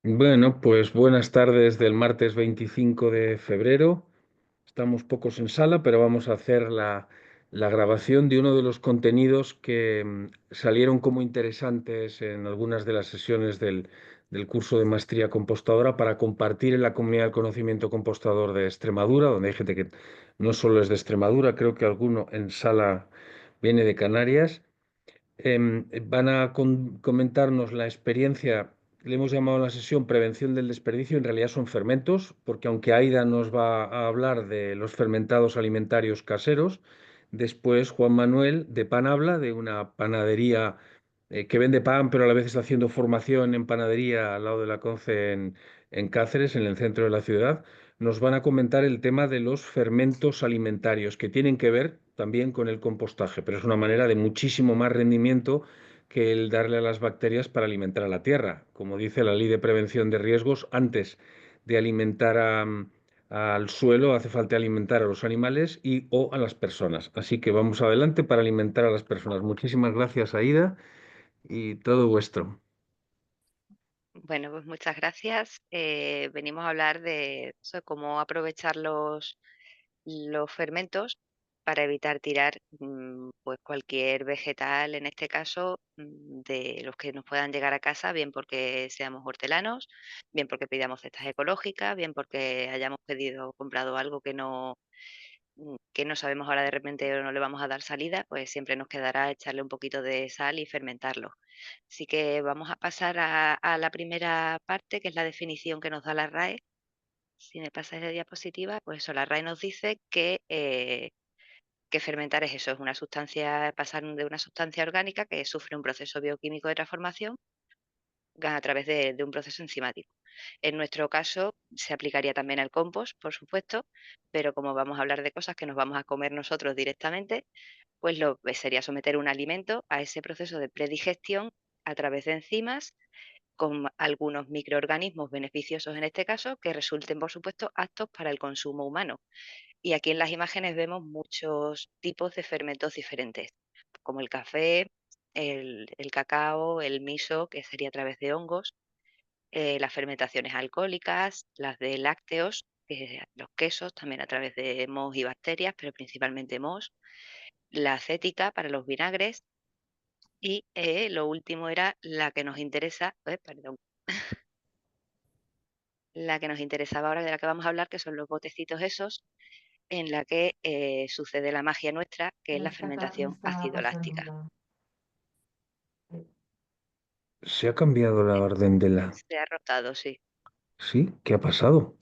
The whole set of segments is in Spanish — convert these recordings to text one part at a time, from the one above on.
Bueno, pues buenas tardes del martes 25 de febrero. Estamos pocos en sala, pero vamos a hacer la grabación de uno de los contenidos que salieron como interesantes en algunas de las sesiones del curso de maestría compostadora para compartir en la comunidad del conocimiento compostador de Extremadura, donde hay gente que no solo es de Extremadura, creo que alguno en sala viene de Canarias. Van a comentarnos la experiencia, le hemos llamado a la sesión prevención del desperdicio, en realidad son fermentos, porque aunque Aida nos va a hablar de los fermentados alimentarios caseros, después Juan Manuel de Pan habla de una panadería que vende pan, pero a la vez está haciendo formación en panadería al lado de la Conce en Cáceres, en el centro de la ciudad. Nos van a comentar el tema de los fermentos alimentarios, que tienen que ver también con el compostaje, pero es una manera de muchísimo más rendimiento que el darle a las bacterias para alimentar a la tierra. Como dice la ley de prevención de riesgos, antes de alimentar al suelo hace falta alimentar a los animales y o a las personas. Así que vamos adelante para alimentar a las personas. Muchísimas gracias, Aida, y todo vuestro. Bueno, pues muchas gracias. Venimos a hablar de eso, de cómo aprovechar los fermentos para evitar tirar pues cualquier vegetal, en este caso, de los que nos puedan llegar a casa, bien porque seamos hortelanos, bien porque pidamos cestas ecológicas, bien porque hayamos pedido o comprado algo que no sabemos ahora de repente o no le vamos a dar salida, pues siempre nos quedará echarle un poquito de sal y fermentarlo. Así que vamos a pasar a la primera parte, que es la definición que nos da la RAE. Si me pasas de diapositiva, pues eso, la RAE nos dice que fermentar es eso, es una sustancia, pasar de una sustancia orgánica que sufre un proceso bioquímico de transformación a través de un proceso enzimático. En nuestro caso, se aplicaría también al compost, por supuesto, pero como vamos a hablar de cosas que nos vamos a comer nosotros directamente, pues sería someter un alimento a ese proceso de predigestión a través de enzimas con algunos microorganismos beneficiosos en este caso, que resulten, por supuesto, aptos para el consumo humano. Y aquí en las imágenes vemos muchos tipos de fermentos diferentes, como el café, el cacao, el miso, que sería a través de hongos, las fermentaciones alcohólicas, las de lácteos, los quesos también a través de mohos y bacterias, pero principalmente mohos, la acética para los vinagres y lo último era la que nos interesa, perdón, la que nos interesaba ahora, de la que vamos a hablar, que son los botecitos esos, en la que sucede la magia nuestra, que es la Me fermentación está ácido pasando láctica. una. Se ha cambiado la orden de la... Se ha rotado, sí. ¿Sí? ¿Qué ha pasado?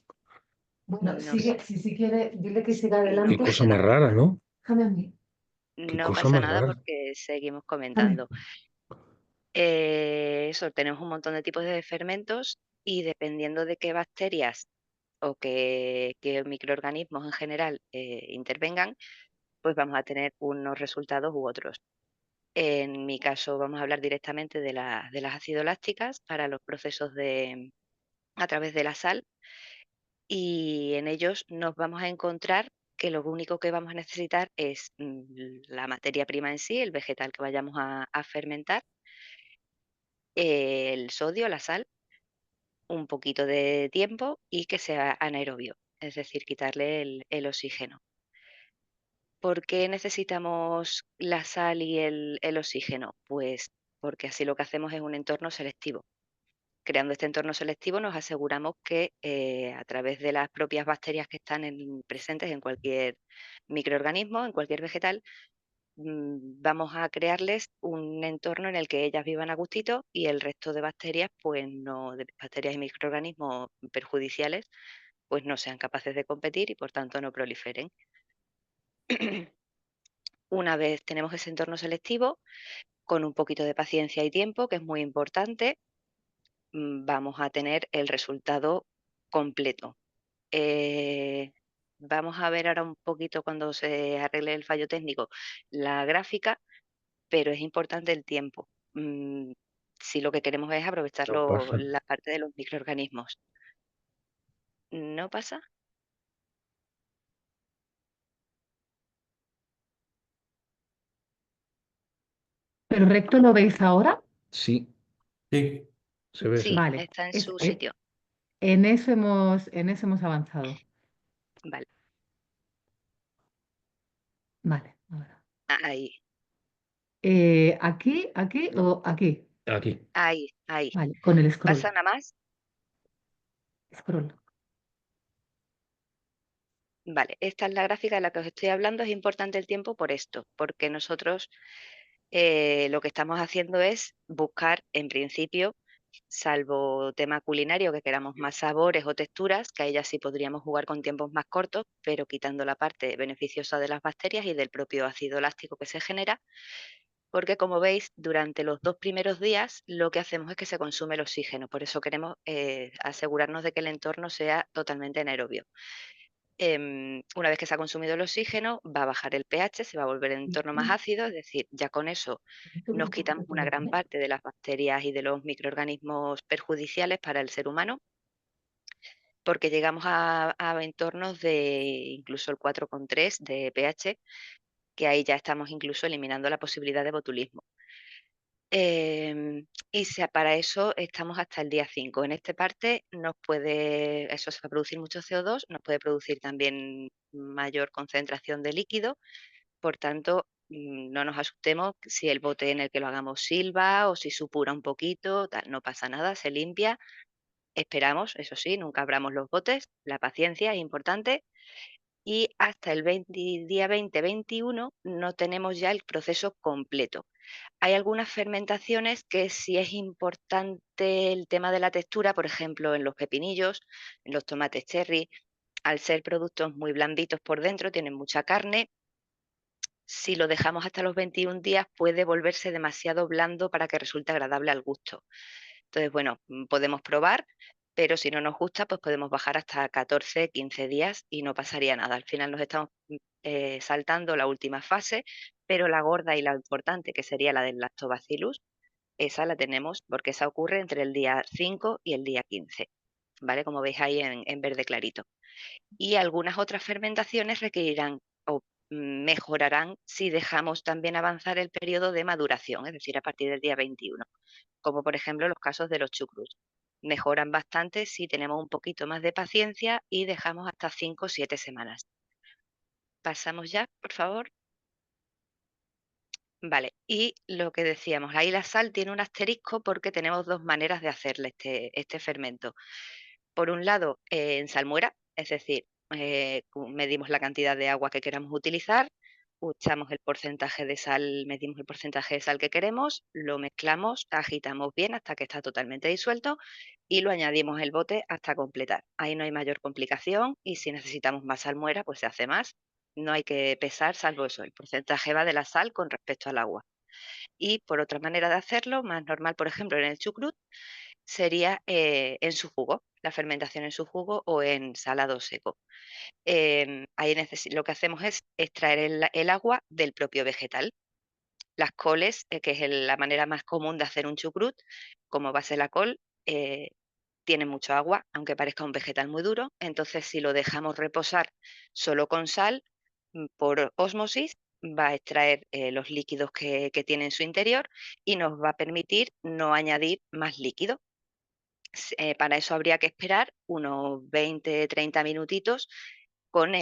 Bueno, No sé. sigue, si quiere, dile que siga No Qué adelante. cosa pasa más nada. rara, ¿no? Déjame a mí, Qué No cosa pasa más nada rara. porque seguimos déjame a comentando. mí. Eso, tenemos un montón de tipos de fermentos y dependiendo de qué bacterias o qué microorganismos en general intervengan, pues vamos a tener unos resultados u otros. En mi caso, vamos a hablar directamente de las ácido lácticas para los procesos a través de la sal, y en ellos nos vamos a encontrar que lo único que vamos a necesitar es la materia prima en sí, el vegetal que vayamos a fermentar, el sodio, la sal, un poquito de tiempo y que sea anaerobio, es decir, quitarle el oxígeno. ¿Por qué necesitamos la sal y el oxígeno? Pues porque así lo que hacemos es un entorno selectivo. Creando este entorno selectivo nos aseguramos que a través de las propias bacterias que están presentes en cualquier microorganismo, en cualquier vegetal, vamos a crearles un entorno en el que ellas vivan a gustito y el resto de bacterias, pues no, de bacterias y microorganismos perjudiciales, pues no sean capaces de competir y por tanto no proliferen. Una vez tenemos ese entorno selectivo, con un poquito de paciencia y tiempo, que es muy importante, vamos a tener el resultado completo. Eh, Vamos a ver ahora un poquito cuando se arregle el fallo técnico la gráfica, pero es importante el tiempo. Si lo que queremos es aprovechar No pasa. la parte de los microorganismos. ¿No pasa? ¿Perfecto lo veis ahora? Sí, Sí, Se ve, Sí, sí. Vale, está en su sitio. en en eso hemos avanzado. Vale, Vale, ahora. ahí, Aquí o aquí. Aquí. ahí. Vale, con el Pasa scroll. nada más. Scroll. Vale, esta es la gráfica de la que os estoy hablando. Es importante el tiempo por esto, porque nosotros lo que estamos haciendo es buscar, en principio, salvo tema culinario, que queramos más sabores o texturas, que ahí ya sí podríamos jugar con tiempos más cortos, pero quitando la parte beneficiosa de las bacterias y del propio ácido láctico que se genera, porque como veis, durante los 2 primeros días lo que hacemos es que se consume el oxígeno, por eso queremos asegurarnos de que el entorno sea totalmente anaerobio. Una vez que se ha consumido el oxígeno, va a bajar el pH, se va a volver el entorno más ácido, es decir, ya con eso Este nos grupo que quitamos te una puedo gran poner. parte de las bacterias y de los microorganismos perjudiciales para el ser humano, porque llegamos a entornos de incluso el 4,3 de pH, que ahí ya estamos incluso eliminando la posibilidad de botulismo. Para eso estamos hasta el día 5. En esta parte eso se va a producir mucho CO2, nos puede producir también mayor concentración de líquido, por tanto, no nos asustemos si el bote en el que lo hagamos silba o si supura un poquito, no pasa nada, se limpia. Esperamos, eso sí, nunca abramos los botes, la paciencia es importante y hasta el día 20-21 no tenemos ya el proceso completo. Hay algunas fermentaciones que sí es importante el tema de la textura, por ejemplo, en los pepinillos, en los tomates cherry, al ser productos muy blanditos por dentro, tienen mucha carne. Si lo dejamos hasta los 21 días puede volverse demasiado blando para que resulte agradable al gusto. Entonces, bueno, podemos probar, pero si no nos gusta, pues podemos bajar hasta 14, 15 días y no pasaría nada. Al final nos estamos saltando la última fase, pero la gorda y la importante, que sería la del lactobacillus, esa la tenemos porque esa ocurre entre el día 5 y el día 15, ¿vale? Como veis ahí en verde clarito. Y algunas otras fermentaciones requerirán o mejorarán si dejamos también avanzar el periodo de maduración, es decir, a partir del día 21, como por ejemplo los casos de los chucrut. Mejoran bastante si tenemos un poquito más de paciencia y dejamos hasta 5 o 7 semanas. Pasamos ya, por favor. Vale, y lo que decíamos, ahí la sal tiene un asterisco porque tenemos dos maneras de hacerle este fermento. Por un lado, en salmuera, es decir, medimos la cantidad de agua que queramos utilizar, echamos el porcentaje de sal, medimos el porcentaje de sal que queremos, lo mezclamos, agitamos bien hasta que está totalmente disuelto y lo añadimos el bote hasta completar. Ahí no hay mayor complicación y si necesitamos más salmuera, pues se hace más. No hay que pesar, salvo eso, el porcentaje va de la sal con respecto al agua. Y por otra manera de hacerlo, más normal, por ejemplo, en el chucrut, sería en su jugo, la fermentación en su jugo o en salado seco. Ahí lo que hacemos es extraer el agua del propio vegetal. Las coles, que es la manera más común de hacer un chucrut, como base la col, eh, tienen mucho agua, aunque parezca un vegetal muy duro. Entonces, si lo dejamos reposar solo con sal, por ósmosis, va a extraer los líquidos que tiene en su interior y nos va a permitir no añadir más líquido. Para eso habría que esperar unos 20, 30 minutitos con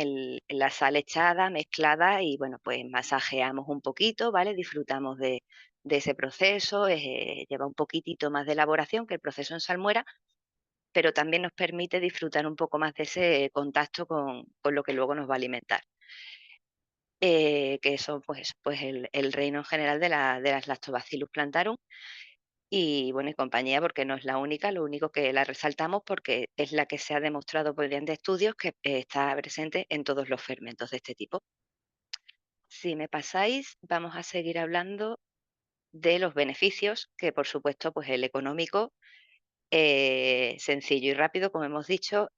la sal echada, mezclada y bueno, pues masajeamos un poquito, ¿vale? Disfrutamos de ese proceso, lleva un poquitito más de elaboración que el proceso en salmuera, pero también nos permite disfrutar un poco más de ese contacto con lo que luego nos va a alimentar. Que son pues el reino en general de las Lactobacillus plantarum y bueno, y compañía, porque no es la única, lo único que la resaltamos porque es la que se ha demostrado mediante estudios que está presente en todos los fermentos de este tipo. Si me pasáis, vamos a seguir hablando de los beneficios, que por supuesto, pues el económico, sencillo y rápido, como hemos dicho,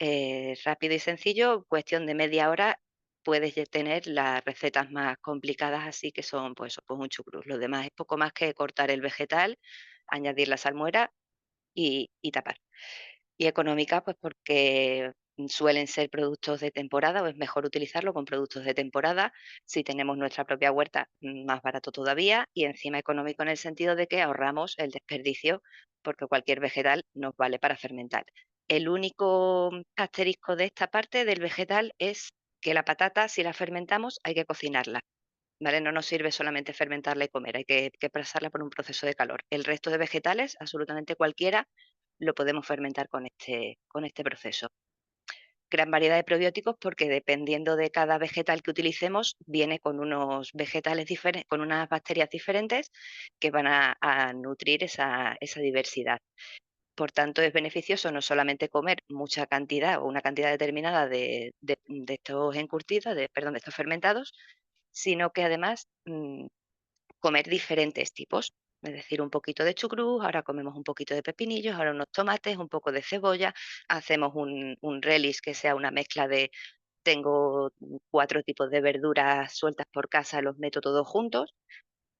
rápido y sencillo, cuestión de media hora puedes ya tener las recetas más complicadas, así que son pues un chucrut. Lo demás es poco más que cortar el vegetal, añadir la salmuera y tapar. Y económica, pues porque suelen ser productos de temporada o es mejor utilizarlo con productos de temporada. Si tenemos nuestra propia huerta, más barato todavía y encima económico en el sentido de que ahorramos el desperdicio porque cualquier vegetal nos vale para fermentar. El único asterisco de esta parte del vegetal es que la patata, si la fermentamos, hay que cocinarla, ¿vale? No nos sirve solamente fermentarla y comer, hay que pasarla por un proceso de calor. El resto de vegetales, absolutamente cualquiera, lo podemos fermentar con este proceso. Gran variedad de probióticos porque dependiendo de cada vegetal que utilicemos, viene con unos vegetales diferentes, con unas bacterias diferentes que van a nutrir esa diversidad. Por tanto, es beneficioso no solamente comer mucha cantidad o una cantidad determinada de estos encurtidos, de estos fermentados, sino que además comer diferentes tipos. Es decir, un poquito de chucrut, ahora comemos un poquito de pepinillos, ahora unos tomates, un poco de cebolla, hacemos un relish que sea una mezcla de, tengo 4 tipos de verduras sueltas por casa, los meto todos juntos,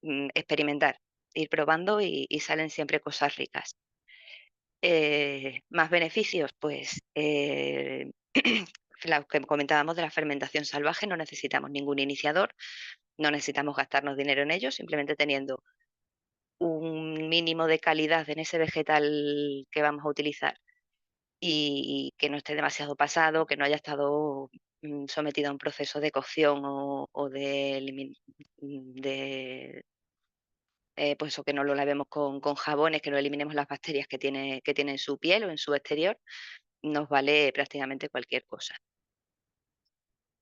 experimentar, ir probando y salen siempre cosas ricas. Más beneficios, pues lo que comentábamos de la fermentación salvaje, no necesitamos ningún iniciador, no necesitamos gastarnos dinero en ello, simplemente teniendo un mínimo de calidad en ese vegetal que vamos a utilizar y que no esté demasiado pasado, que no haya estado sometido a un proceso de cocción o de pues o que no lo lavemos con jabones, que no eliminemos las bacterias que tiene en su piel o en su exterior, nos vale prácticamente cualquier cosa.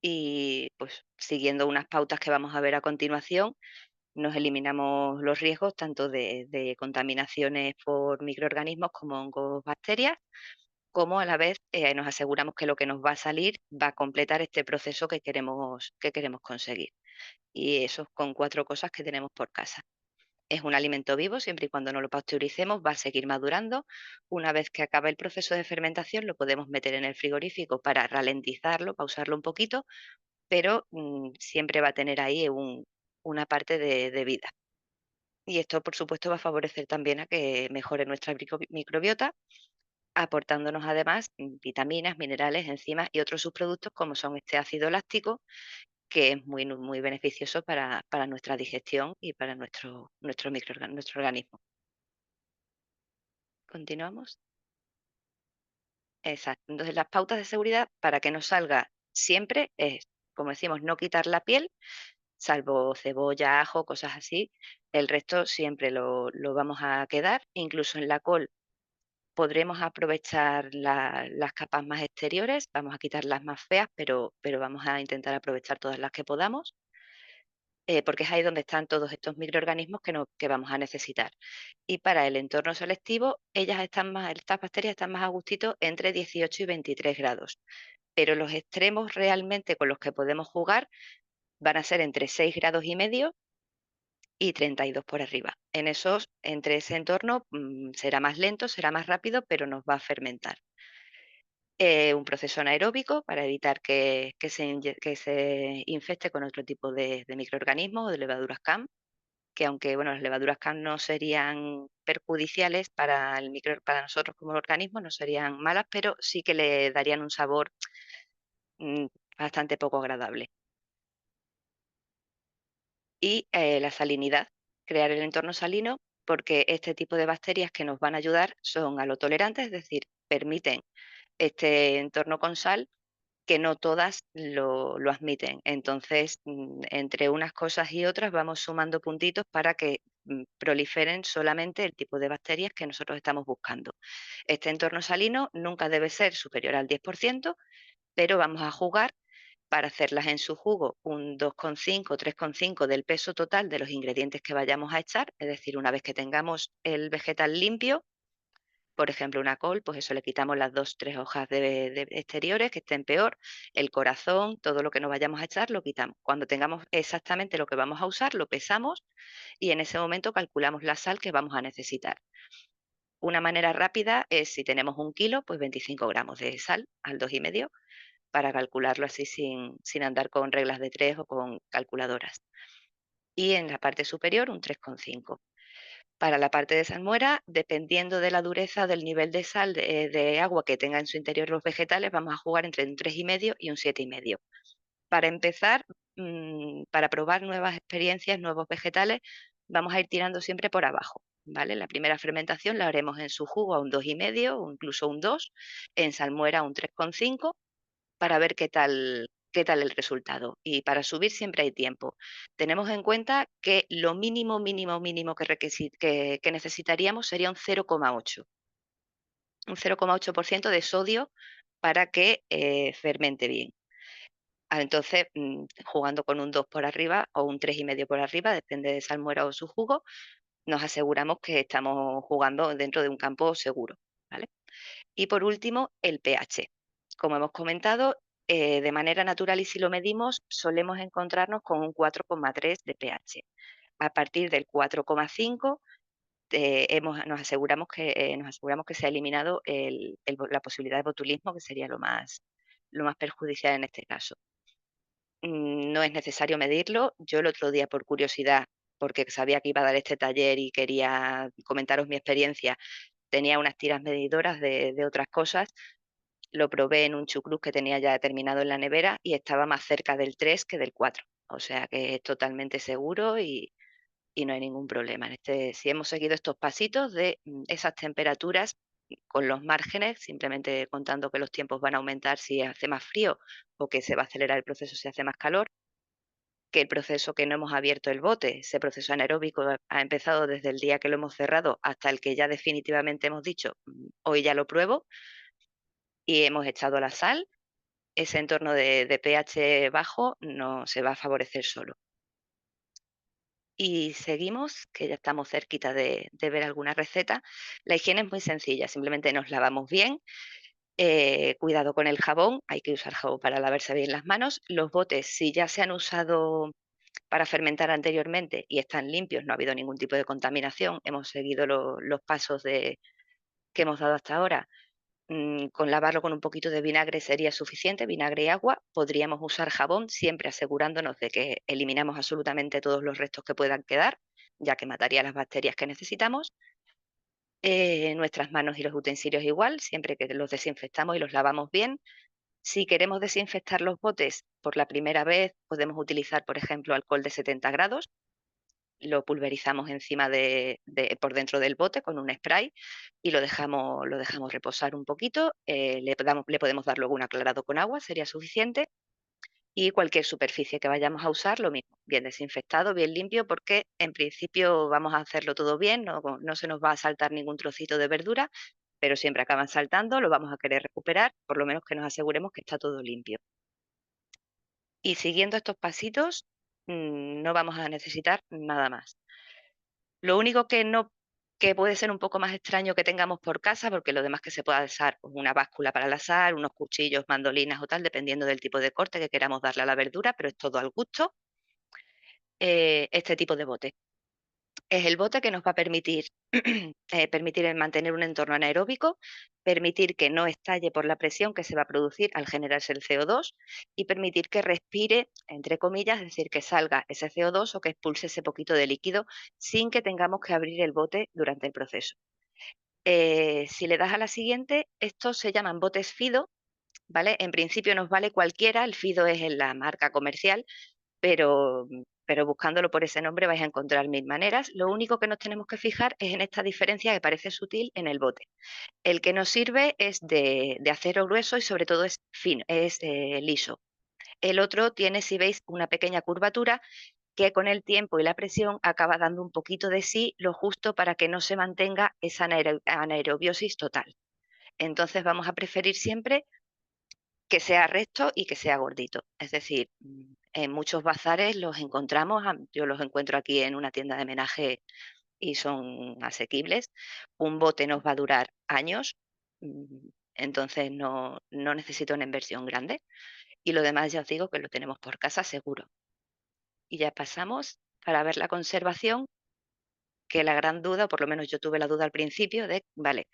Y pues siguiendo unas pautas que vamos a ver a continuación, nos eliminamos los riesgos tanto de contaminaciones por microorganismos como hongos, bacterias, como a la vez nos aseguramos que lo que nos va a salir va a completar este proceso que queremos conseguir. Y eso con 4 cosas que tenemos por casa. Es un alimento vivo, siempre y cuando no lo pasteuricemos, va a seguir madurando. Una vez que acabe el proceso de fermentación, lo podemos meter en el frigorífico para ralentizarlo, pausarlo un poquito, pero siempre va a tener ahí una parte de vida. Y esto, por supuesto, va a favorecer también a que mejore nuestra microbiota, aportándonos además vitaminas, minerales, enzimas y otros subproductos como son este ácido láctico, que es muy beneficioso para nuestra digestión y para nuestro organismo. ¿Continuamos? Exacto. Entonces, las pautas de seguridad para que nos salga siempre es, como decimos, no quitar la piel, salvo cebolla, ajo, cosas así. El resto siempre lo vamos a quedar. Incluso en la col podremos aprovechar las capas más exteriores, vamos a quitar las más feas, pero vamos a intentar aprovechar todas las que podamos. Porque es ahí donde están todos estos microorganismos que vamos a necesitar. Y para el entorno selectivo, estas bacterias están más a gustito entre 18 y 23 grados, pero los extremos realmente con los que podemos jugar van a ser entre 6 grados y medio y 32 por arriba. Entre ese entorno será más lento, será más rápido, pero nos va a fermentar. Un proceso anaeróbico para evitar que se infecte con otro tipo de microorganismos o de levaduras CAM, que aunque bueno, las levaduras CAM no serían perjudiciales para nosotros como organismo, no serían malas, pero sí que le darían un sabor mm, bastante poco agradable. Y la salinidad, crear el entorno salino, porque este tipo de bacterias que nos van a ayudar son halotolerantes, es decir, permiten este entorno con sal que no todas lo admiten. Entonces, entre unas cosas y otras vamos sumando puntitos para que proliferen solamente el tipo de bacterias que nosotros estamos buscando. Este entorno salino nunca debe ser superior al 10%, pero vamos a jugar para hacerlas en su jugo un 2,5 o 3,5 del peso total de los ingredientes que vayamos a echar, es decir, una vez que tengamos el vegetal limpio, por ejemplo, una col, pues eso le quitamos las 2, 3 hojas de exteriores que estén peor, el corazón, todo lo que nos vayamos a echar lo quitamos. Cuando tengamos exactamente lo que vamos a usar, lo pesamos y en ese momento calculamos la sal que vamos a necesitar. Una manera rápida es, si tenemos 1 kilo, pues 25 gramos de sal al 2,5 para calcularlo así sin andar con reglas de 3 o con calculadoras. Y en la parte superior un 3,5. Para la parte de salmuera, dependiendo de la dureza del nivel de sal de agua que tenga en su interior los vegetales, vamos a jugar entre un 3,5 y un 7,5. Para empezar, para probar nuevas experiencias, nuevos vegetales, vamos a ir tirando siempre por abajo. ¿vale? La primera fermentación la haremos en su jugo a un 2,5 o incluso un 2, en salmuera a un 3,5 para ver qué tal el resultado. Y para subir siempre hay tiempo. Tenemos en cuenta que lo mínimo, mínimo, mínimo que necesitaríamos sería un 0,8% de sodio para que fermente bien. Entonces, jugando con un 2 por arriba o un 3,5 por arriba, depende de salmuera o su jugo, nos aseguramos que estamos jugando dentro de un campo seguro, ¿vale? Y por último, el pH. Como hemos comentado, de manera natural y si lo medimos, solemos encontrarnos con un 4,3 de pH. A partir del 4,5 nos aseguramos que se ha eliminado la posibilidad de botulismo, que sería lo más perjudicial en este caso. No es necesario medirlo. Yo el otro día, por curiosidad, porque sabía que iba a dar este taller y quería comentaros mi experiencia, tenía unas tiras medidoras de otras cosas. Lo probé en un chucrut que tenía ya terminado en la nevera y estaba más cerca del 3 que del 4. O sea que es totalmente seguro y no hay ningún problema. Si hemos seguido estos pasitos de esas temperaturas con los márgenes, simplemente contando que los tiempos van a aumentar si hace más frío o que se va a acelerar el proceso si hace más calor, que el proceso que no hemos abierto el bote, ese proceso anaeróbico ha empezado desde el día que lo hemos cerrado hasta el que ya definitivamente hemos dicho, hoy ya lo pruebo, y hemos echado la sal, ese entorno de pH bajo no se va a favorecer solo. Y seguimos, que ya estamos cerquita de ver alguna receta. La higiene es muy sencilla, simplemente nos lavamos bien, cuidado con el jabón, hay que usar jabón para lavarse bien las manos. Los botes, si ya se han usado para fermentar anteriormente y están limpios, no ha habido ningún tipo de contaminación, hemos seguido los pasos que hemos dado hasta ahora. Con lavarlo con un poquito de vinagre sería suficiente, vinagre y agua. Podríamos usar jabón, siempre asegurándonos de que eliminamos absolutamente todos los restos que puedan quedar, ya que mataría las bacterias que necesitamos. Nuestras manos y los utensilios igual, siempre que los desinfectamos y los lavamos bien. Si queremos desinfectar los botes por la primera vez, podemos utilizar, por ejemplo, alcohol de 70 grados. Lo pulverizamos encima por dentro del bote con un spray y lo dejamos reposar un poquito. Le podemos dar luego un aclarado con agua, sería suficiente. Y cualquier superficie que vayamos a usar, lo mismo, bien desinfectado, bien limpio, porque en principio vamos a hacerlo todo bien, no se nos va a saltar ningún trocito de verdura, pero siempre acaban saltando, lo vamos a querer recuperar, por lo menos que nos aseguremos que está todo limpio. Y siguiendo estos pasitos, no vamos a necesitar nada más. Lo único que puede ser un poco más extraño que tengamos por casa, porque lo demás que se pueda usar, pues una báscula para la sal, unos cuchillos, mandolinas o tal, dependiendo del tipo de corte que queramos darle a la verdura, pero es todo al gusto, este tipo de bote. Es el bote que nos va a permitir, permitir el mantener un entorno anaeróbico, permitir que no estalle por la presión que se va a producir al generarse el CO2 y permitir que respire, entre comillas, es decir, que salga ese CO2 o que expulse ese poquito de líquido sin que tengamos que abrir el bote durante el proceso. Si le das a la siguiente, estos se llaman botes Fido, ¿vale? En principio nos vale cualquiera, el Fido es en la marca comercial, pero buscándolo por ese nombre vais a encontrar mil maneras. Lo único que nos tenemos que fijar es en esta diferencia que parece sutil en el bote. El que nos sirve es de acero grueso y sobre todo es fino, es liso. El otro tiene, si veis, una pequeña curvatura que con el tiempo y la presión acaba dando un poquito de sí, lo justo para que no se mantenga esa anaerobiosis total. Entonces vamos a preferir siempre que sea recto y que sea gordito. Es decir, en muchos bazares los encontramos, yo los encuentro aquí en una tienda de menaje y son asequibles. Un bote nos va a durar años, entonces no necesito una inversión grande. Y lo demás ya os digo que lo tenemos por casa seguro. Y ya pasamos para ver la conservación, que la gran duda, o por lo menos yo tuve la duda al principio, de, vale,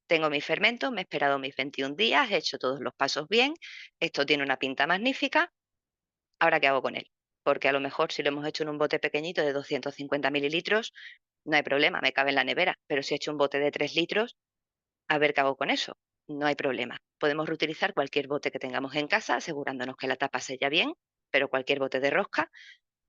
tengo mi fermento, me he esperado mis 21 días, he hecho todos los pasos bien, esto tiene una pinta magnífica, ¿ahora qué hago con él? Porque a lo mejor si lo hemos hecho en un bote pequeñito de 250 mililitros, no hay problema, me cabe en la nevera, pero si he hecho un bote de 3 litros, a ver qué hago con eso. No hay problema. Podemos reutilizar cualquier bote que tengamos en casa, asegurándonos que la tapa sella bien, pero cualquier bote de rosca,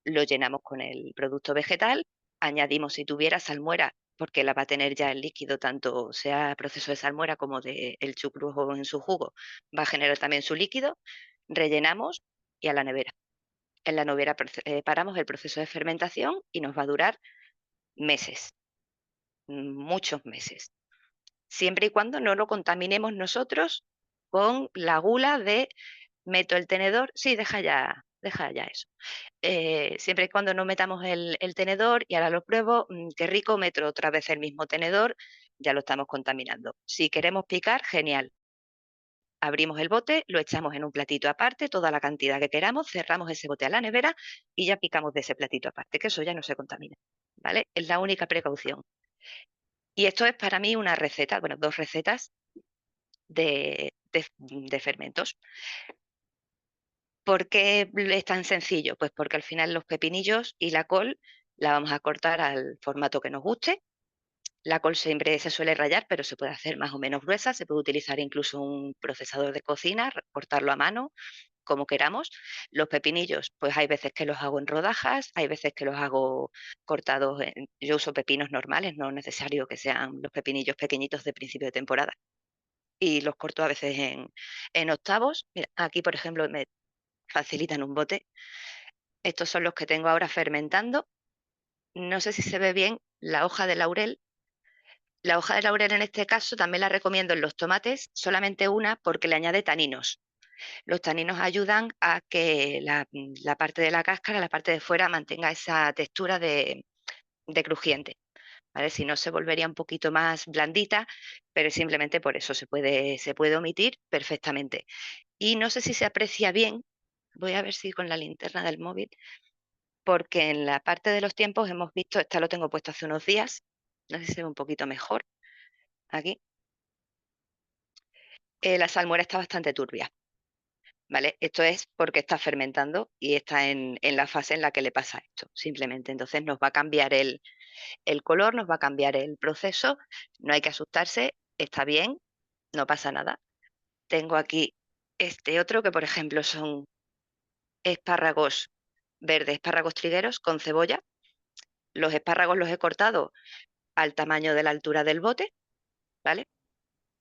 lo llenamos con el producto vegetal, añadimos si tuviera salmuera porque la va a tener ya el líquido, tanto sea proceso de salmuera como del chucrut o en su jugo, va a generar también su líquido. Rellenamos y a la nevera. En la nevera paramos el proceso de fermentación y nos va a durar meses, muchos meses, siempre y cuando no lo contaminemos nosotros con la gula de meto el tenedor, sí, deja ya eso. Siempre y cuando no metamos el tenedor y ahora lo pruebo, qué rico, meto otra vez el mismo tenedor, ya lo estamos contaminando. Si queremos picar, genial. Abrimos el bote, lo echamos en un platito aparte, toda la cantidad que queramos, cerramos ese bote a la nevera y ya picamos de ese platito aparte, que eso ya no se contamina, ¿vale? Es la única precaución. Y esto es para mí una receta, bueno, 2 recetas de fermentos. ¿Por qué es tan sencillo? Pues porque al final los pepinillos y la col la vamos a cortar al formato que nos guste. La col siempre se suele rallar, pero se puede hacer más o menos gruesa. Se puede utilizar incluso un procesador de cocina, cortarlo a mano, como queramos. Los pepinillos, pues hay veces que los hago en rodajas, hay veces que los hago cortados. Yo uso pepinos normales, no es necesario que sean los pepinillos pequeñitos de principio de temporada. Y los corto a veces en octavos. Mira, aquí, por ejemplo, me facilitan un bote. Estos son los que tengo ahora fermentando. No sé si se ve bien la hoja de laurel. La hoja de laurel en este caso también la recomiendo en los tomates, solamente una porque le añade taninos. Los taninos ayudan a que la parte de la cáscara, la parte de fuera, mantenga esa textura de crujiente. ¿Vale? Si no, se volvería un poquito más blandita, pero simplemente por eso se puede omitir perfectamente. Y no sé si se aprecia bien, voy a ver si con la linterna del móvil, porque en la parte de los tiempos hemos visto, esta lo tengo puesto hace unos días, no sé si se ve un poquito mejor aquí, la salmuera está bastante turbia, ¿vale? Esto es porque está fermentando y está en la fase en la que le pasa esto, simplemente. Entonces nos va a cambiar el color, nos va a cambiar el proceso, no hay que asustarse, está bien, no pasa nada. Tengo aquí este otro que, por ejemplo, son espárragos verdes, espárragos trigueros con cebolla. Los espárragos los he cortado al tamaño de la altura del bote, ¿vale?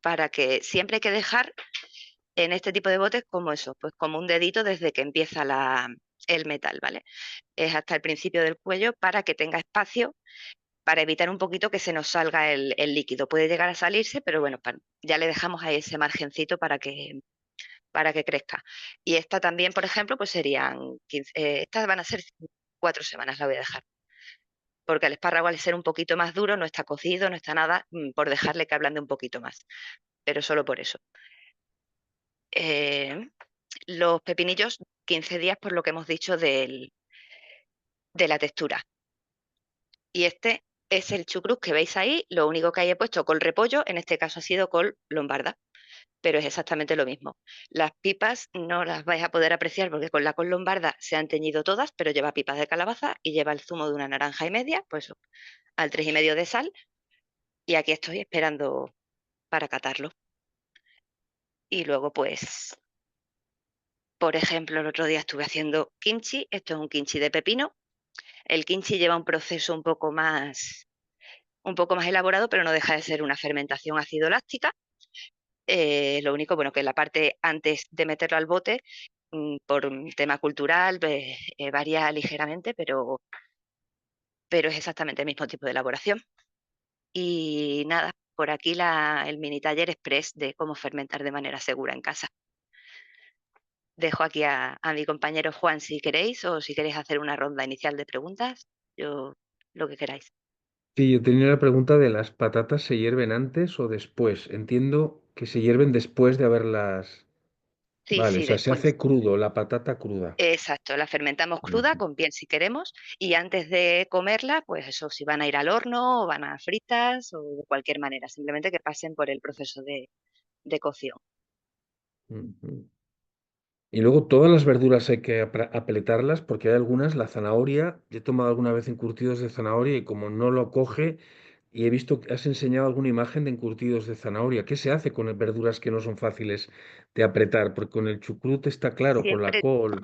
Para que siempre hay que dejar en este tipo de botes como eso, pues como un dedito desde que empieza el metal, ¿vale? Es hasta el principio del cuello para que tenga espacio, para evitar un poquito que se nos salga el líquido. Puede llegar a salirse, pero bueno, ya le dejamos ahí ese margencito para que crezca. Y esta también, por ejemplo, pues serían 15, estas van a ser 4 semanas, la voy a dejar. Porque el espárrago al ser un poquito más duro, no está cocido, no está nada, por dejarle que ablande un poquito más, pero solo por eso. Los pepinillos, 15 días por lo que hemos dicho de la textura. Y este es el chucrut que veis ahí, lo único que hay he puesto col repollo, en este caso ha sido col lombarda, pero es exactamente lo mismo. Las pipas no las vais a poder apreciar porque con la col lombarda se han teñido todas, pero lleva pipas de calabaza y lleva el zumo de una naranja y media, pues al 3,5 de sal, y aquí estoy esperando para catarlo. Y luego, pues, por ejemplo, el otro día estuve haciendo kimchi, esto es un kimchi de pepino. El kimchi lleva un proceso un poco más elaborado, pero no deja de ser una fermentación ácido-láctica. Lo único, bueno, que la parte antes de meterlo al bote, por un tema cultural, pues, varía ligeramente, pero es exactamente el mismo tipo de elaboración. Y nada, por aquí el mini taller express de cómo fermentar de manera segura en casa. Dejo aquí a mi compañero Juan si queréis, o si queréis hacer una ronda inicial de preguntas, yo lo que queráis. Sí, yo tenía la pregunta de las patatas, ¿se hierven antes o después? Entiendo que se hierven después de haberlas... Sí, Vale, o sí, sea, se después. hace crudo, la patata cruda. Exacto, la fermentamos cruda Ujú. con piel si queremos y antes de comerla, pues eso, si van a ir al horno o van a fritas o de cualquier manera, simplemente que pasen por el proceso de cocción. Ujú. Y luego todas las verduras hay que apletarlas porque hay algunas, la zanahoria, yo he tomado alguna vez encurtidos de zanahoria y como no lo coge, y he visto que has enseñado alguna imagen de encurtidos de zanahoria. ¿Qué se hace con verduras que no son fáciles de apretar? Porque con el chucrut está claro, con la Siempre, col.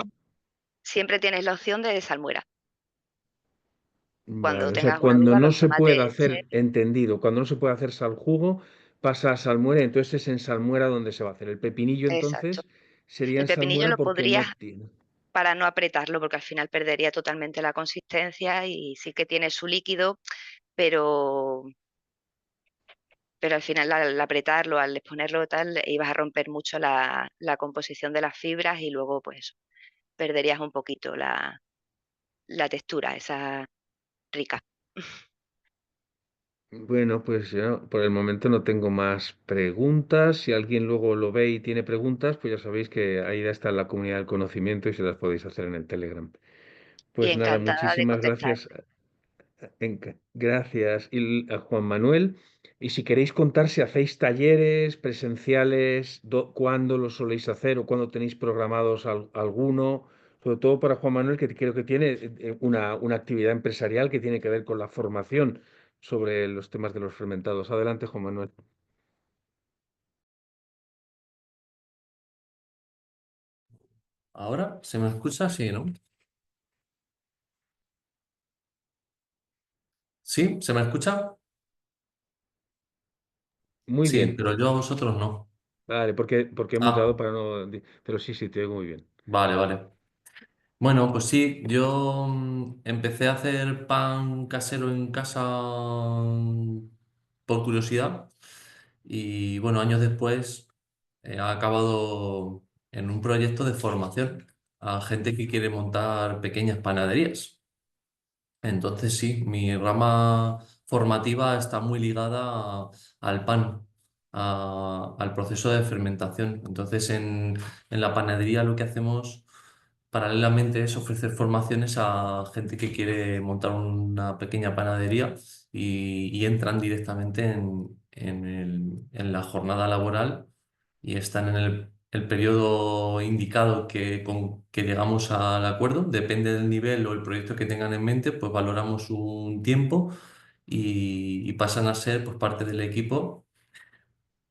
siempre tienes la opción de salmuera. Cuando Vale, o sea, tengas una cuando duda, no los se tomates puede leche, hacer, entendido, cuando no se puede hacer saljugo, pasa a salmuera, entonces es en salmuera donde se va a hacer. El pepinillo exacto. entonces sería El en pepinillo salmuera lo porque podrías no tiene. para no apretarlo, porque al final perdería totalmente la consistencia y sí que tiene su líquido, pero, pero al final al apretarlo, al exponerlo tal, ibas a romper mucho la composición de las fibras y luego pues perderías un poquito la textura, esa rica. Bueno, pues yo por el momento no tengo más preguntas. Si alguien luego lo ve y tiene preguntas, pues ya sabéis que ahí está la comunidad del conocimiento y se las podéis hacer en el Telegram. Y Pues nada, encantada de muchísimas contestar. gracias. Gracias a Juan Manuel. Y si queréis contar si hacéis talleres presenciales, cuándo los soléis hacer o cuándo tenéis programados alguno, sobre todo para Juan Manuel, que creo que tiene una actividad empresarial que tiene que ver con la formación sobre los temas de los fermentados. Adelante, Juan Manuel. ¿Ahora se me escucha? Sí, ¿no? ¿Sí? ¿Se me escucha? Muy Sí, bien. pero yo a vosotros no. Vale, porque he mutado Ah, para no... Pero sí, sí, te oigo muy bien. vale, vale. Bueno, pues sí, yo empecé a hacer pan casero en casa por curiosidad y bueno, años después he acabado en un proyecto de formación a gente que quiere montar pequeñas panaderías. Entonces sí, mi rama formativa está muy ligada al pan, al proceso de fermentación. Entonces en la panadería lo que hacemos paralelamente es ofrecer formaciones a gente que quiere montar una pequeña panadería y entran directamente en la jornada laboral y están en el periodo indicado que llegamos al acuerdo. Depende del nivel o el proyecto que tengan en mente, pues valoramos un tiempo y pasan a ser pues, parte del equipo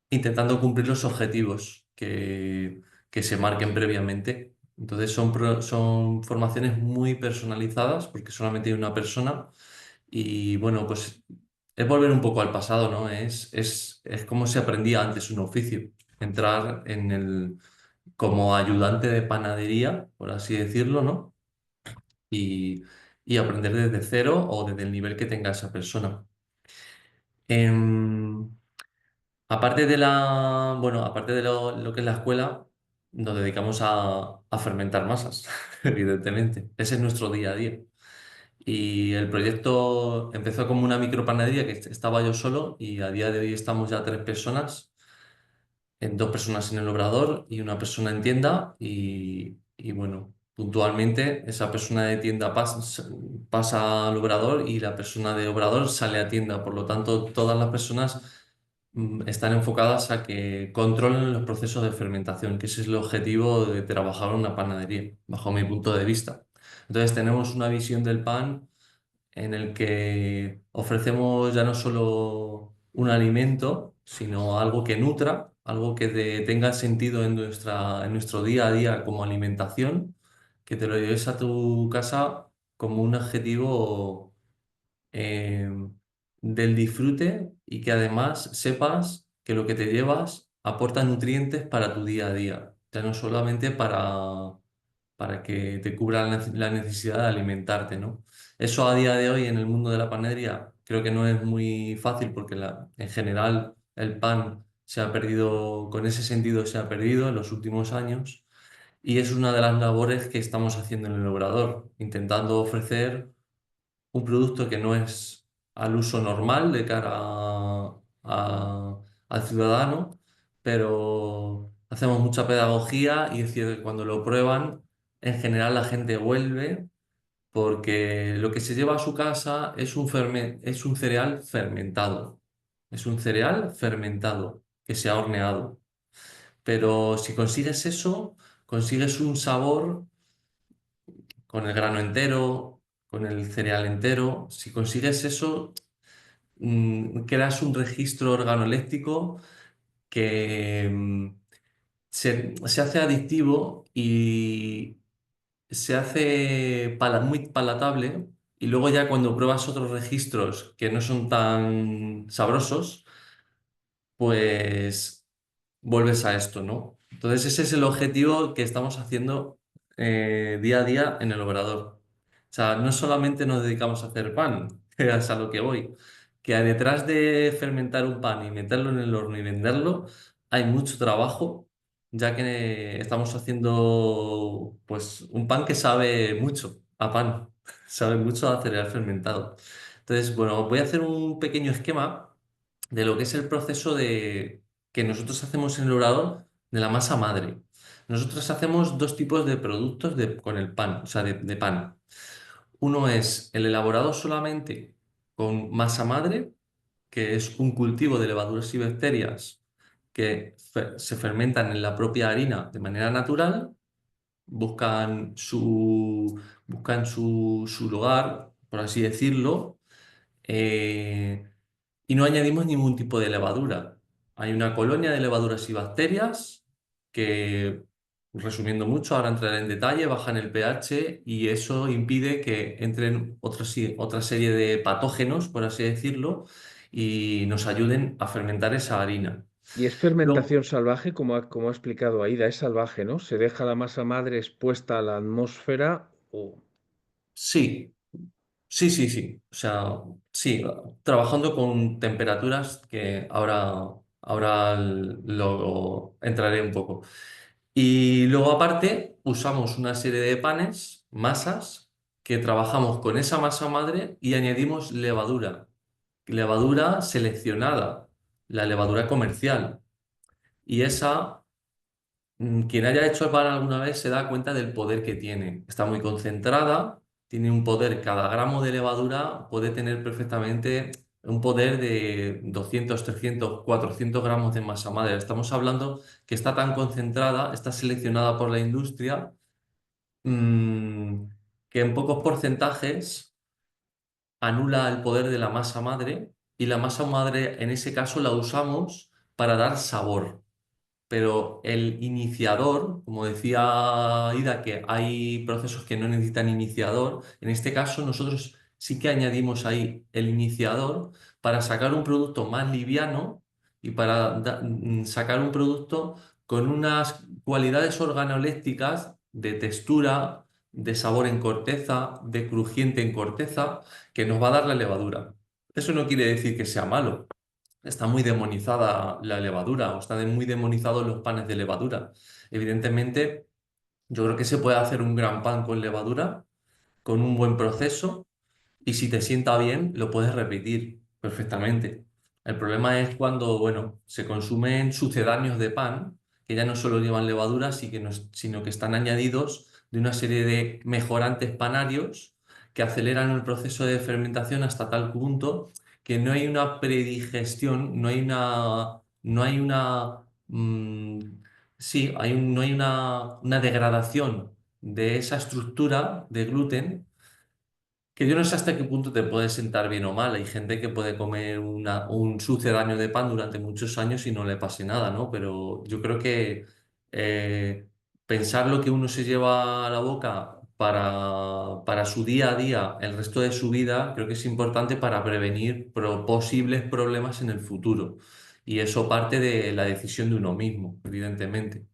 intentando cumplir los objetivos que se marquen previamente. Entonces son formaciones muy personalizadas porque solamente hay una persona y bueno, pues es volver un poco al pasado, ¿no? Es como se aprendía antes un oficio, entrar como ayudante de panadería, por así decirlo, ¿no? Y, y aprender desde cero o desde el nivel que tenga esa persona. Em, aparte de lo que es la escuela, nos dedicamos a fermentar masas, evidentemente. Ese es nuestro día a día. Y el proyecto empezó como una micropanadería que estaba yo solo y a día de hoy estamos ya tres personas, en dos personas en el obrador y una persona en tienda y bueno, puntualmente esa persona de tienda pasa al obrador y la persona de obrador sale a tienda. Por lo tanto, todas las personas están enfocadas a que controlen los procesos de fermentación, que ese es el objetivo de trabajar en una panadería, bajo mi punto de vista. Entonces tenemos una visión del pan en el que ofrecemos ya no solo un alimento, sino algo que nutra, algo que tenga sentido en nuestro día a día como alimentación, que te lo lleves a tu casa como un objetivo eh, del disfrute y que además sepas que lo que te llevas aporta nutrientes para tu día a día, ya no solamente para que te cubra la necesidad de alimentarte, ¿no? Eso a día de hoy en el mundo de la panadería creo que no es muy fácil porque en general el pan se ha perdido, con ese sentido se ha perdido en los últimos años y es una de las labores que estamos haciendo en el Obrador, intentando ofrecer un producto que no es al uso normal de cara al ciudadano, pero hacemos mucha pedagogía y es decir, que cuando lo prueban, en general la gente vuelve porque lo que se lleva a su casa es un cereal fermentado. Es un cereal fermentado que se ha horneado. Pero si consigues eso, consigues un sabor con el grano entero, con el cereal entero. Si consigues eso, creas un registro organoléptico que se hace adictivo y se hace muy palatable y luego ya cuando pruebas otros registros que no son tan sabrosos, pues vuelves a esto, ¿no? Entonces ese es el objetivo que estamos haciendo día a día en el Obrador. O sea, no solamente nos dedicamos a hacer pan, que es a lo que voy, que detrás de fermentar un pan y meterlo en el horno y venderlo, hay mucho trabajo, ya que estamos haciendo pues un pan que sabe mucho a pan, sabe mucho a cereal fermentado. Entonces, bueno, voy a hacer un pequeño esquema de lo que es el proceso que nosotros hacemos en el obrador de la masa madre. Nosotros hacemos dos tipos de productos con el pan, o sea, de pan. Uno es el elaborado solamente con masa madre, que es un cultivo de levaduras y bacterias que se fermentan en la propia harina de manera natural, buscan su lugar, por así decirlo, eh, y no añadimos ningún tipo de levadura. Hay una colonia de levaduras y bacterias que, resumiendo mucho, ahora entraré en detalle, bajan el pH y eso impide que entren otra serie de patógenos, por así decirlo, y nos ayuden a fermentar esa harina. Y es Luego, fermentación salvaje, como ha explicado Aida, es salvaje, ¿no? Se deja la masa madre expuesta a la atmósfera o... sí, sí, sí, sí. O sea, sí, trabajando con temperaturas que ahora lo entraré un poco. Y luego aparte usamos una serie de panes, masas, que trabajamos con esa masa madre y añadimos levadura. Levadura seleccionada, la levadura comercial. Y esa quien haya hecho el pan alguna vez se da cuenta del poder que tiene. Está muy concentrada, tiene un poder, cada gramo de levadura puede tener perfectamente un poder de 200, 300, 400 gramos de masa madre. Estamos hablando que está tan concentrada, está seleccionada por la industria, mm, que en pocos porcentajes anula el poder de la masa madre y la masa madre en ese caso la usamos para dar sabor. Pero el iniciador, como decía Ida, que hay procesos que no necesitan iniciador, en este caso nosotros sí que añadimos ahí el iniciador para sacar un producto más liviano y para sacar un producto con unas cualidades organolépticas de textura, de sabor en corteza, de crujiente en corteza, que nos va a dar la levadura. Eso no quiere decir que sea malo. Está muy demonizada la levadura o están muy demonizados los panes de levadura. Evidentemente, yo creo que se puede hacer un gran pan con levadura, con un buen proceso, y si te sienta bien, lo puedes repetir perfectamente. El problema es cuando, bueno, se consumen sucedáneos de pan, que ya no solo llevan levadura, sino que están añadidos de una serie de mejorantes panarios que aceleran el proceso de fermentación hasta tal punto que no hay una predigestión, no hay una degradación de esa estructura de gluten, que yo no sé hasta qué punto te puede sentar bien o mal. Hay gente que puede comer un sucedáneo de pan durante muchos años y no le pase nada, ¿no? Pero yo creo que eh, pensar lo que uno se lleva a la boca para su día a día, el resto de su vida, creo que es importante para prevenir posibles problemas en el futuro. Y eso parte de la decisión de uno mismo, evidentemente.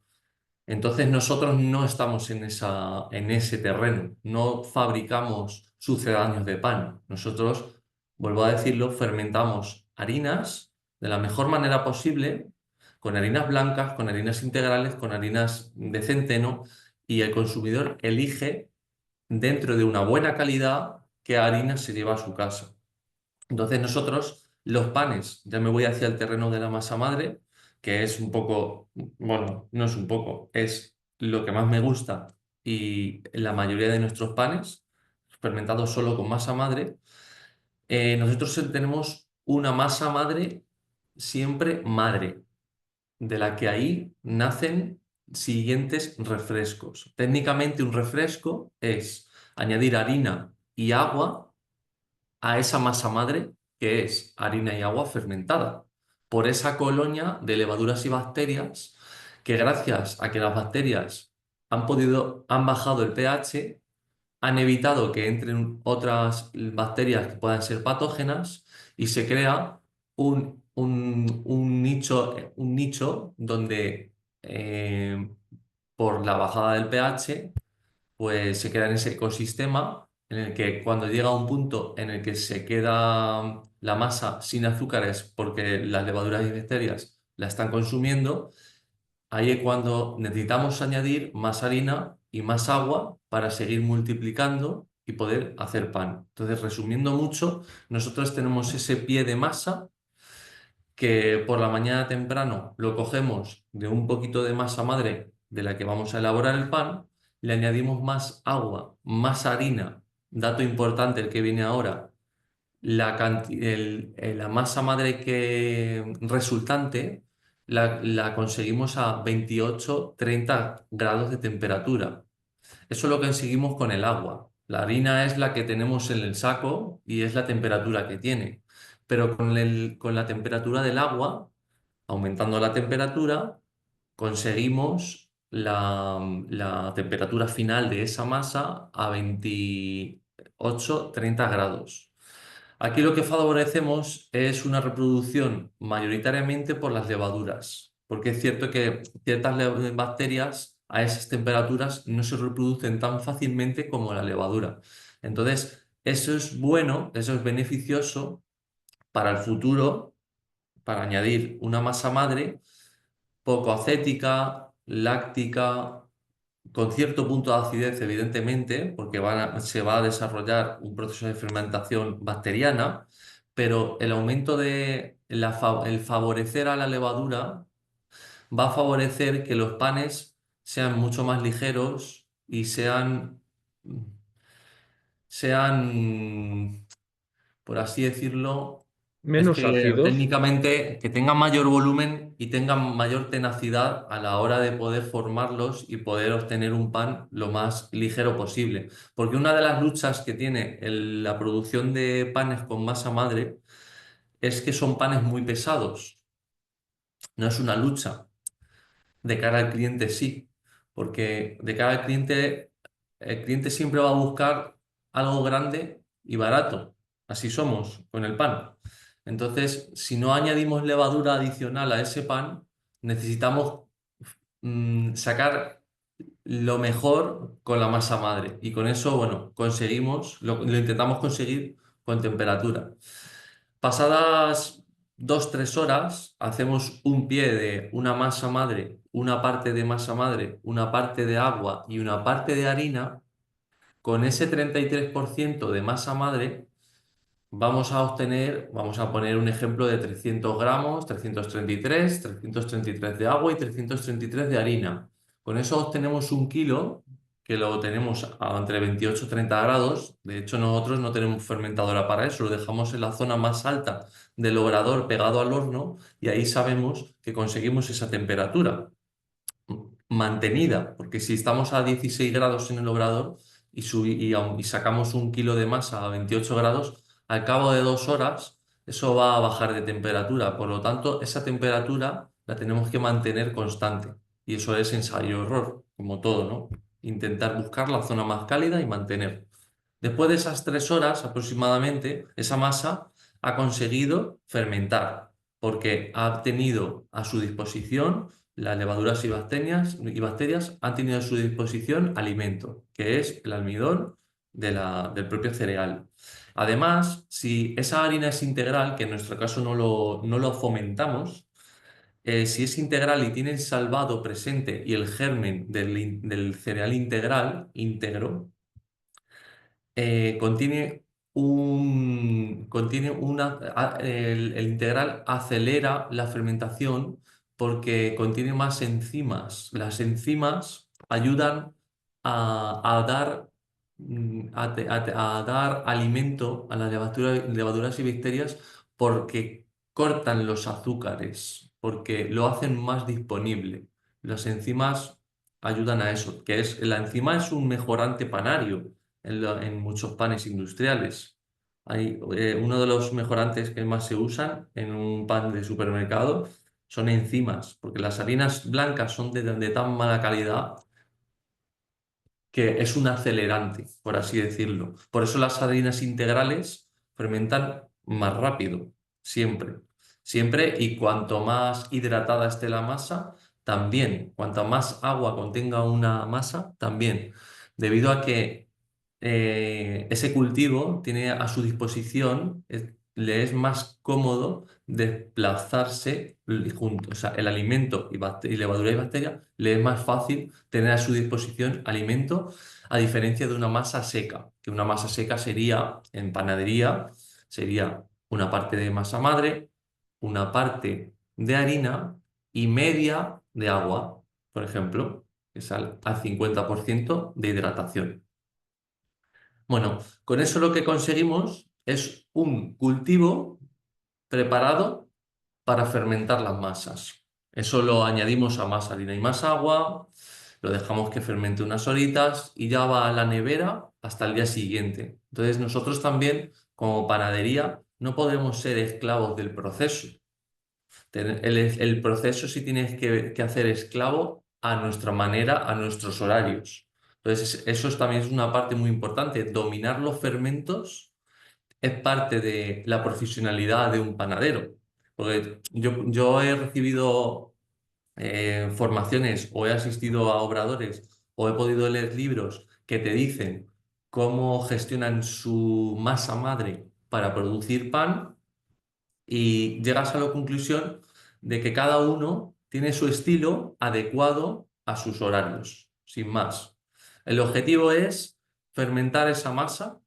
Entonces nosotros no estamos en ese terreno, no fabricamos sucedáneos de pan. Nosotros, vuelvo a decirlo, fermentamos harinas de la mejor manera posible, con harinas blancas, con harinas integrales, con harinas de centeno, y el consumidor elige dentro de una buena calidad qué harina se lleva a su casa. Entonces nosotros, los panes, ya me voy hacia el terreno de la masa madre, que es un poco, bueno, no es un poco, es lo que más me gusta y la mayoría de nuestros panes, fermentados solo con masa madre, nosotros tenemos una masa madre siempre madre, de la que ahí nacen siguientes refrescos. Técnicamente un refresco es añadir harina y agua a esa masa madre que es harina y agua fermentada por esa colonia de levaduras y bacterias que gracias a que las bacterias han bajado el pH, han evitado que entren otras bacterias que puedan ser patógenas y se crea un nicho donde por la bajada del pH pues se queda en ese ecosistema en el que cuando llega a un punto en el que se queda la masa sin azúcares porque las levaduras y bacterias la están consumiendo, ahí es cuando necesitamos añadir más harina y más agua para seguir multiplicando y poder hacer pan. Entonces, resumiendo mucho, nosotros tenemos ese pie de masa que por la mañana temprano lo cogemos de un poquito de masa madre de la que vamos a elaborar el pan, le añadimos más agua, más harina, dato importante el que viene ahora, la masa madre que resultante la conseguimos a 28-30 grados de temperatura. Eso lo conseguimos con el agua. La harina es la que tenemos en el saco y es la temperatura que tiene. Pero con la temperatura del agua, aumentando la temperatura, conseguimos la temperatura final de esa masa a 28-30 grados. Aquí lo que favorecemos es una reproducción mayoritariamente por las levaduras, porque es cierto que ciertas bacterias a esas temperaturas no se reproducen tan fácilmente como la levadura. Entonces, eso es bueno, eso es beneficioso para el futuro, para añadir una masa madre poco acética, láctica, con cierto punto de acidez, evidentemente, porque se va a desarrollar un proceso de fermentación bacteriana, pero el aumento el favorecer a la levadura va a favorecer que los panes sean mucho más ligeros y sean, por así decirlo, es Menos que ácidos. técnicamente que tengan mayor volumen y tengan mayor tenacidad a la hora de poder formarlos y poder obtener un pan lo más ligero posible. Porque una de las luchas que tiene la producción de panes con masa madre es que son panes muy pesados. No es una lucha. De cara al cliente sí, porque de cara al cliente, el cliente siempre va a buscar algo grande y barato. Así somos con el pan. Entonces, si no añadimos levadura adicional a ese pan, necesitamos sacar lo mejor con la masa madre. Y con eso, bueno, lo intentamos conseguir con temperatura. Pasadas 2-3 horas, hacemos un pie de una masa madre, una parte de masa madre, una parte de agua y una parte de harina. Con ese 33% de masa madre, vamos a poner un ejemplo de 300 gramos, 333 de agua y 333 de harina. Con eso obtenemos 1 kilo, que lo tenemos entre 28 y 30 grados. De hecho, nosotros no tenemos fermentadora para eso, lo dejamos en la zona más alta del obrador pegado al horno y ahí sabemos que conseguimos esa temperatura mantenida, porque si estamos a 16 grados en el obrador y sacamos 1 kilo de masa a 28 grados, al cabo de 2 horas eso va a bajar de temperatura. Por lo tanto, esa temperatura la tenemos que mantener constante. Y eso es ensayo-error, como todo, ¿no? Intentar buscar la zona más cálida y mantener. Después de esas 3 horas aproximadamente, esa masa ha conseguido fermentar, porque ha tenido a su disposición las levaduras y bacterias han tenido a su disposición alimento, que es el almidón del propio cereal. Además, si esa harina es integral, que en nuestro caso no lo fomentamos, si es integral y tiene el salvado presente y el germen del cereal integral, íntegro, el integral acelera la fermentación porque contiene más enzimas. Las enzimas ayudan a dar alimento a las levaduras y bacterias porque cortan los azúcares, porque lo hacen más disponible. Las enzimas ayudan a eso, la enzima es un mejorante panario en muchos panes industriales. Uno de los mejorantes que más se usan en un pan de supermercado son enzimas, porque las harinas blancas son de tan mala calidad que es un acelerante, por así decirlo. Por eso las harinas integrales fermentan más rápido, siempre. Siempre, y cuanto más hidratada esté la masa, también. Cuanta más agua contenga una masa, también. Debido a que ese cultivo tiene a su disposición, le es más cómodo desplazarse junto, o sea, el alimento y levadura y bacteria, le es más fácil tener a su disposición alimento, a diferencia de una masa seca, que una masa seca sería, en panadería, sería una parte de masa madre, una parte de harina y media de agua, por ejemplo, que es al 50% de hidratación. Bueno, con eso lo que conseguimos es un cultivo preparado para fermentar las masas. Eso lo añadimos a más harina y más agua, lo dejamos que fermente unas horitas y ya va a la nevera hasta el día siguiente. Entonces nosotros también, como panadería, no podemos ser esclavos del proceso. El proceso sí tienes que hacer esclavo a nuestra manera, a nuestros horarios. Entonces eso también es una parte muy importante. Dominar los fermentos es parte de la profesionalidad de un panadero. Porque yo he recibido formaciones o he asistido a obradores o he podido leer libros que te dicen cómo gestionan su masa madre para producir pan, y llegas a la conclusión de que cada uno tiene su estilo adecuado a sus horarios, sin más. El objetivo es fermentar esa masa,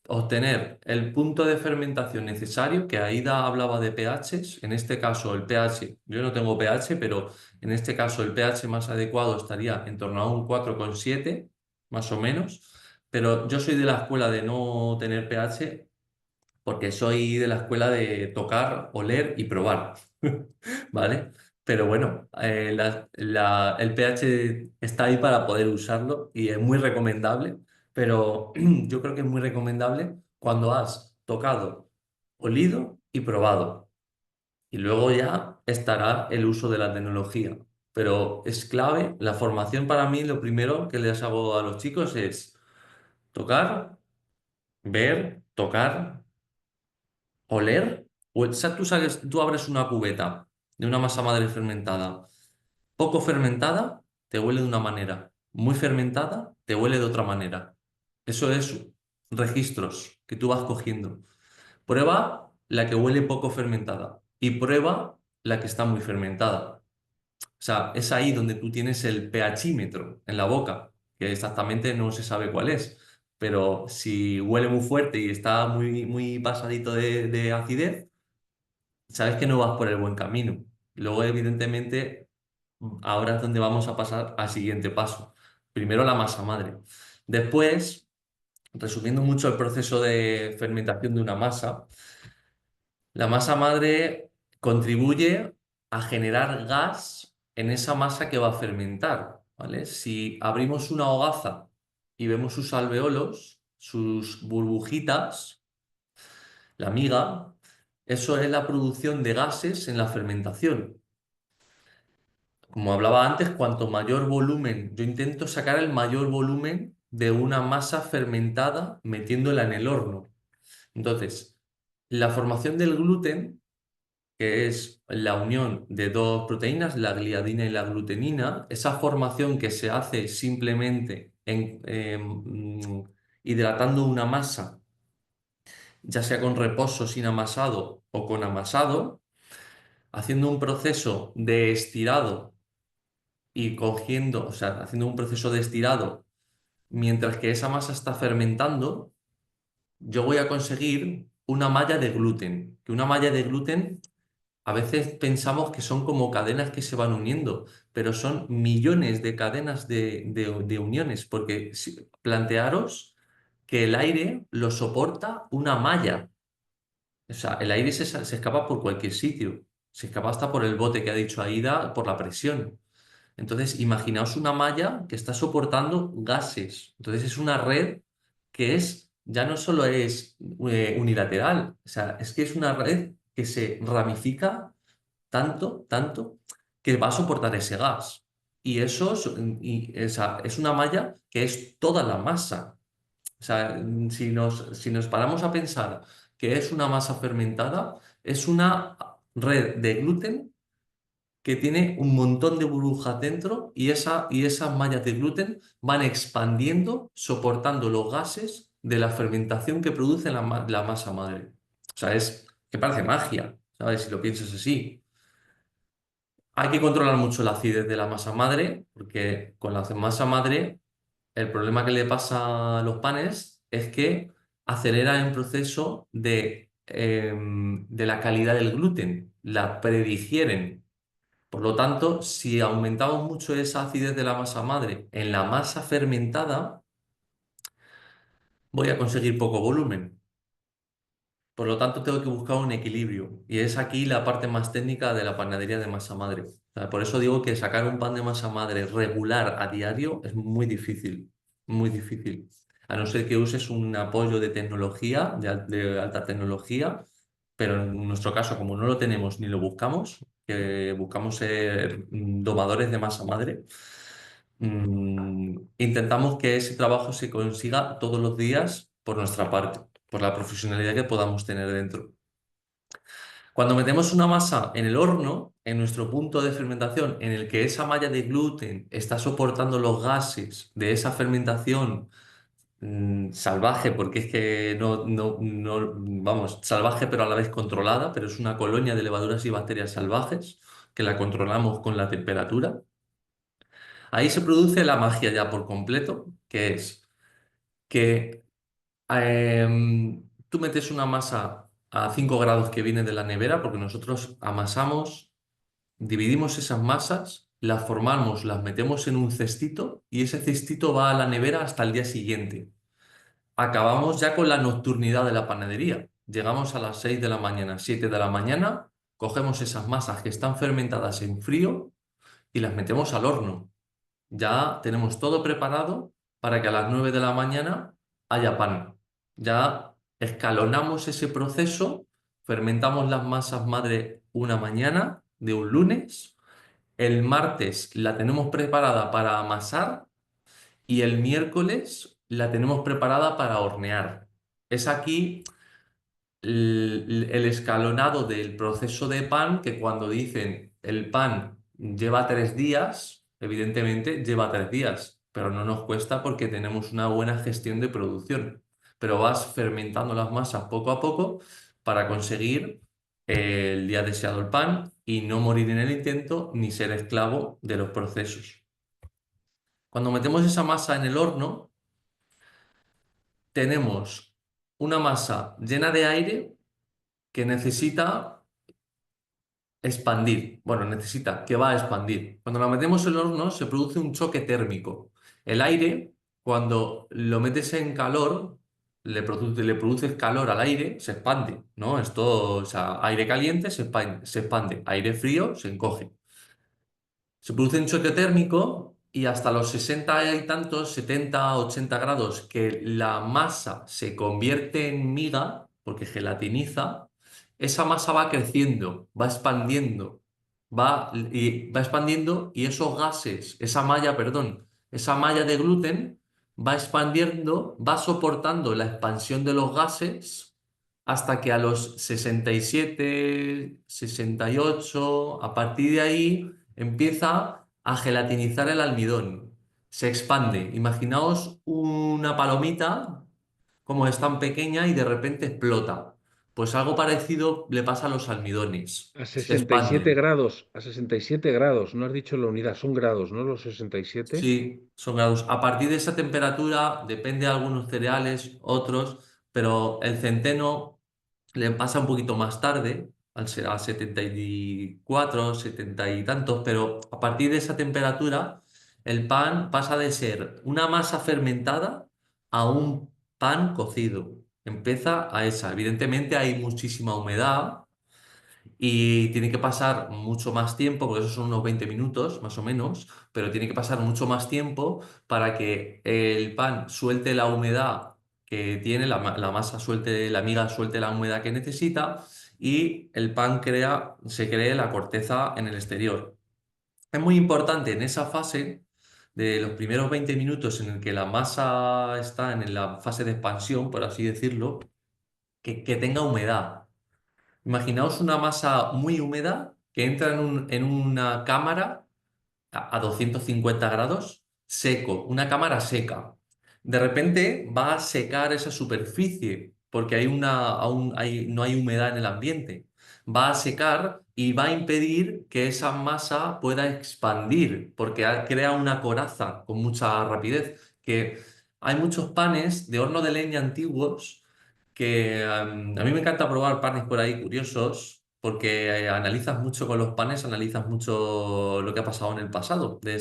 obtener el punto de fermentación necesario, que Aida hablaba de pHs, en este caso el pH, yo no tengo pH, pero en este caso el pH más adecuado estaría en torno a un 4,7, más o menos, pero yo soy de la escuela de no tener pH porque soy de la escuela de tocar, oler y probar, ¿vale? Pero bueno, el pH está ahí para poder usarlo y es muy recomendable, pero yo creo que es muy recomendable cuando has tocado, olido y probado. Y luego ya estará el uso de la tecnología. Pero es clave, la formación para mí, lo primero que les hago a los chicos es tocar, ver, tocar, oler. O sea, tú abres una cubeta de una masa madre fermentada. Poco fermentada, te huele de una manera. Muy fermentada, te huele de otra manera. Eso es registros que tú vas cogiendo. Prueba la que huele poco fermentada y prueba la que está muy fermentada. O sea, es ahí donde tú tienes el pHímetro en la boca, que exactamente no se sabe cuál es. Pero si huele muy fuerte y está muy, muy pasadito de acidez, sabes que no vas por el buen camino. Luego, evidentemente, ahora es donde vamos a pasar al siguiente paso. Primero la masa madre. Después, resumiendo mucho el proceso de fermentación de una masa, la masa madre contribuye a generar gas en esa masa que va a fermentar, ¿vale? Si abrimos una hogaza y vemos sus alveolos, sus burbujitas, la miga, eso es la producción de gases en la fermentación. Como hablaba antes, cuanto mayor volumen, yo intento sacar el mayor volumen de una masa fermentada metiéndola en el horno. Entonces, la formación del gluten, que es la unión de dos proteínas, la gliadina y la glutenina, esa formación que se hace simplemente hidratando una masa, ya sea con reposo sin amasado o con amasado, haciendo un proceso de estirado y cogiendo, o sea, haciendo un proceso de estirado mientras que esa masa está fermentando, yo voy a conseguir una malla de gluten. Que una malla de gluten a veces pensamos que son como cadenas que se van uniendo, pero son millones de cadenas de uniones, porque plantearos que el aire lo soporta una malla. O sea, el aire se escapa por cualquier sitio, se escapa hasta por el bote que ha dicho Aida, por la presión. Entonces, imaginaos una malla que está soportando gases. Entonces, es una red que ya no solo es unilateral, o sea, es que es una red que se ramifica tanto, tanto, que va a soportar ese gas. y es una malla que es toda la masa. O sea, si nos paramos a pensar que es una masa fermentada, es una red de gluten que tiene un montón de burbujas dentro y esas mallas de gluten van expandiendo, soportando los gases de la fermentación que produce la masa madre. O sea, es que parece magia, ¿sabes? Si lo piensas así. Hay que controlar mucho la acidez de la masa madre, porque con la masa madre el problema que le pasa a los panes es que acelera el proceso de la calidad del gluten, la predigieren. Por lo tanto, si aumentamos mucho esa acidez de la masa madre en la masa fermentada, voy a conseguir poco volumen. Por lo tanto, tengo que buscar un equilibrio. Y es aquí la parte más técnica de la panadería de masa madre. O sea, por eso digo que sacar un pan de masa madre regular a diario es muy difícil. Muy difícil. A no ser que uses un apoyo de tecnología, de alta tecnología, pero en nuestro caso, como no lo tenemos ni lo buscamos, que buscamos ser domadores de masa madre, intentamos que ese trabajo se consiga todos los días por nuestra parte, por la profesionalidad que podamos tener dentro. Cuando metemos una masa en el horno, en nuestro punto de fermentación, en el que esa malla de gluten está soportando los gases de esa fermentación salvaje, porque es que vamos, salvaje pero a la vez controlada, pero es una colonia de levaduras y bacterias salvajes que la controlamos con la temperatura. Ahí se produce la magia ya por completo, que es que tú metes una masa a 5 grados que viene de la nevera, porque nosotros amasamos, dividimos esas masas, las formamos, las metemos en un cestito y ese cestito va a la nevera hasta el día siguiente. Acabamos ya con la nocturnidad de la panadería. Llegamos a las 6 de la mañana, 7 de la mañana, cogemos esas masas que están fermentadas en frío y las metemos al horno. Ya tenemos todo preparado para que a las 9 de la mañana haya pan. Ya escalonamos ese proceso, fermentamos las masas madre una mañana de un lunes, el martes la tenemos preparada para amasar y el miércoles la tenemos preparada para hornear. Es aquí el escalonado del proceso de pan, que cuando dicen el pan lleva 3 días, evidentemente lleva 3 días, pero no nos cuesta porque tenemos una buena gestión de producción. Pero vas fermentando las masas poco a poco para conseguir el día deseado el pan y no morir en el intento ni ser esclavo de los procesos. Cuando metemos esa masa en el horno, tenemos una masa llena de aire que necesita expandir. Bueno, necesita, que va a expandir. Cuando la metemos en el horno se produce un choque térmico. El aire, cuando lo metes en calor, le produces calor al aire, se expande, ¿no? Esto, o sea, aire caliente se expande, aire frío se encoge. Se produce un choque térmico y hasta los 60 y tantos, 70, 80 grados, que la masa se convierte en miga, porque gelatiniza, esa masa va creciendo, va expandiendo, va expandiendo y esos gases, esa malla de gluten va expandiendo, va soportando la expansión de los gases hasta que a los 67, 68, a partir de ahí empieza a gelatinizar el almidón, se expande. Imaginaos una palomita como es tan pequeña y de repente explota. Pues algo parecido le pasa a los almidones. A Se 67 expanden. grados, a 67 grados, no has dicho la unidad, son grados, ¿no? Los 67. Sí, son grados. A partir de esa temperatura, depende de algunos cereales, otros, pero el centeno le pasa un poquito más tarde, al ser a 74, 70 y tantos, pero a partir de esa temperatura, el pan pasa de ser una masa fermentada a un pan cocido. Empieza a esa. Evidentemente hay muchísima humedad y tiene que pasar mucho más tiempo, porque esos son unos 20 minutos más o menos, pero tiene que pasar mucho más tiempo para que el pan suelte la humedad que tiene, la masa suelte, la miga suelte la humedad que necesita y el pan se cree la corteza en el exterior. Es muy importante en esa fase de los primeros 20 minutos en el que la masa está en la fase de expansión, por así decirlo, que tenga humedad. Imaginaos una masa muy húmeda que entra en una cámara a 250 grados, seco, una cámara seca. De repente va a secar esa superficie porque no hay humedad en el ambiente. Va a secar y va a impedir que esa masa pueda expandir porque crea una coraza con mucha rapidez. Que hay muchos panes de horno de leña antiguos que a mí me encanta probar panes por ahí curiosos porque analizas mucho con los panes, analizas mucho lo que ha pasado en el pasado de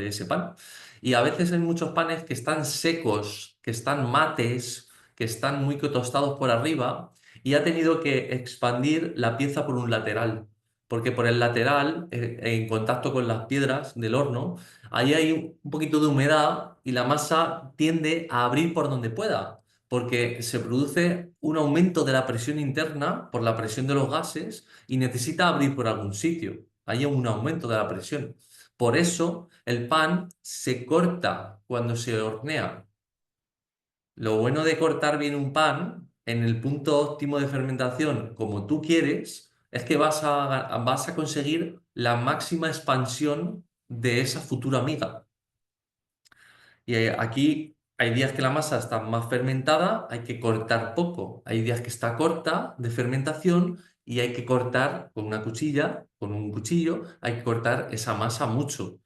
ese pan. Y a veces hay muchos panes que están secos, que están mates, que están muy tostados por arriba y ha tenido que expandir la pieza por un lateral. Porque por el lateral, en contacto con las piedras del horno, ahí hay un poquito de humedad y la masa tiende a abrir por donde pueda porque se produce un aumento de la presión interna por la presión de los gases y necesita abrir por algún sitio. Hay un aumento de la presión. Por eso el pan se corta cuando se hornea. Lo bueno de cortar bien un pan en el punto óptimo de fermentación, como tú quieres, es que vas a conseguir la máxima expansión de esa futura miga. Y aquí hay días que la masa está más fermentada, hay que cortar poco. Hay días que está corta de fermentación y hay que cortar con una cuchilla, con un cuchillo, hay que cortar esa masa mucho.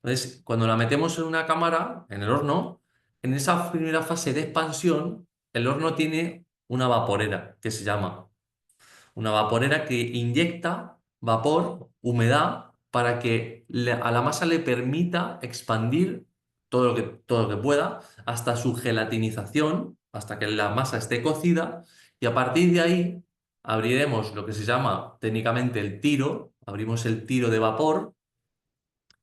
Entonces, cuando la metemos en una cámara, en el horno, en esa primera fase de expansión, el horno tiene una vaporera que se llama una vaporera que inyecta vapor, humedad, para que a la masa le permita expandir todo lo que pueda hasta su gelatinización, hasta que la masa esté cocida, y a partir de ahí abriremos lo que se llama técnicamente el tiro, abrimos el tiro de vapor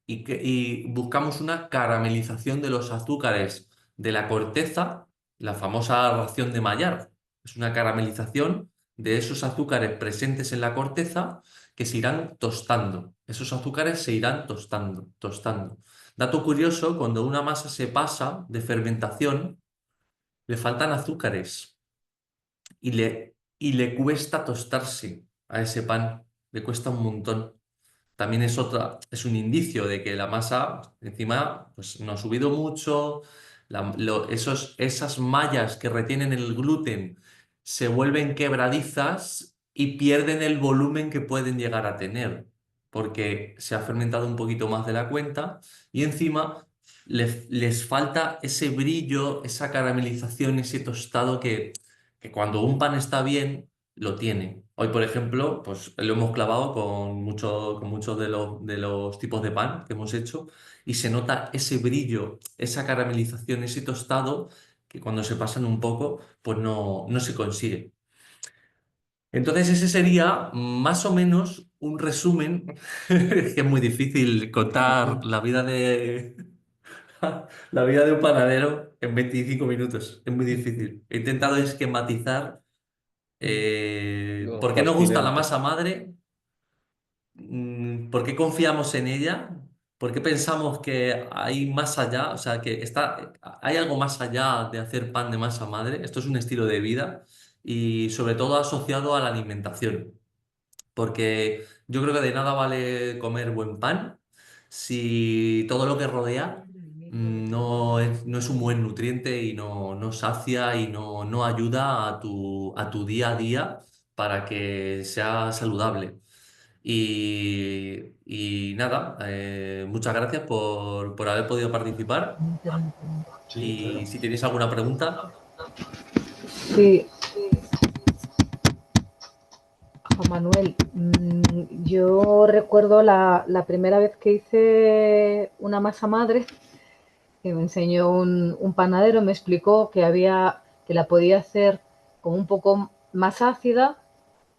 y buscamos una caramelización de los azúcares de la corteza, la famosa reacción de Maillard. Es una caramelización de esos azúcares presentes en la corteza que se irán tostando. Esos azúcares se irán tostando, tostando. Dato curioso, cuando una masa se pasa de fermentación, le faltan azúcares y le cuesta tostarse a ese pan, le cuesta un montón. También es un indicio de que la masa encima pues, no ha subido mucho, esas mallas que retienen el gluten se vuelven quebradizas y pierden el volumen que pueden llegar a tener, porque se ha fermentado un poquito más de la cuenta y encima les falta ese brillo, esa caramelización, ese tostado que cuando un pan está bien, lo tiene. Hoy, por ejemplo, pues lo hemos clavado con muchos de los tipos de pan que hemos hecho y se nota ese brillo, esa caramelización, ese tostado que cuando se pasan un poco, pues no se consigue. Entonces ese sería más o menos un resumen, que es muy difícil contar la vida de un panadero en 25 minutos, es muy difícil. He intentado esquematizar No, ¿por qué nos gusta la fascinante. masa madre? ¿Por qué confiamos en ella? ¿Por qué pensamos que hay más allá? O sea, hay algo más allá de hacer pan de masa madre. Esto es un estilo de vida y sobre todo asociado a la alimentación. Porque yo creo que de nada vale comer buen pan si todo lo que rodea no es un buen nutriente y no sacia y no ayuda a tu día a día para que sea saludable. Y nada, muchas gracias por haber podido participar y si tenéis alguna pregunta. Sí, Juan Manuel, yo recuerdo la primera vez que hice una masa madre, que me enseñó un panadero, me explicó que la podía hacer como un poco más ácida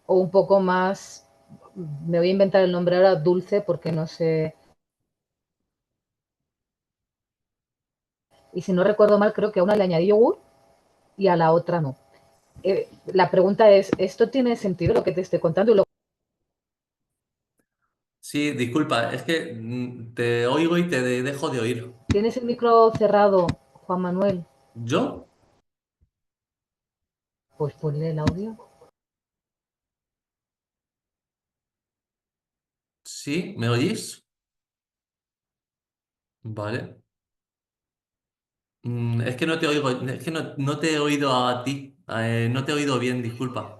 o un poco más, me voy a inventar el nombre ahora, dulce, porque no sé. Y si no recuerdo mal, creo que a una le añadí yogur y a la otra no. La pregunta es, ¿esto tiene sentido lo que te estoy contando? Sí, disculpa, es que te oigo y te dejo de oír. ¿Tienes el micro cerrado, Juan Manuel? ¿Yo? Pues ponle el audio. Sí, ¿me oís? Vale. Es que no te oigo, es que no te he oído a ti. No te he oído bien, disculpa.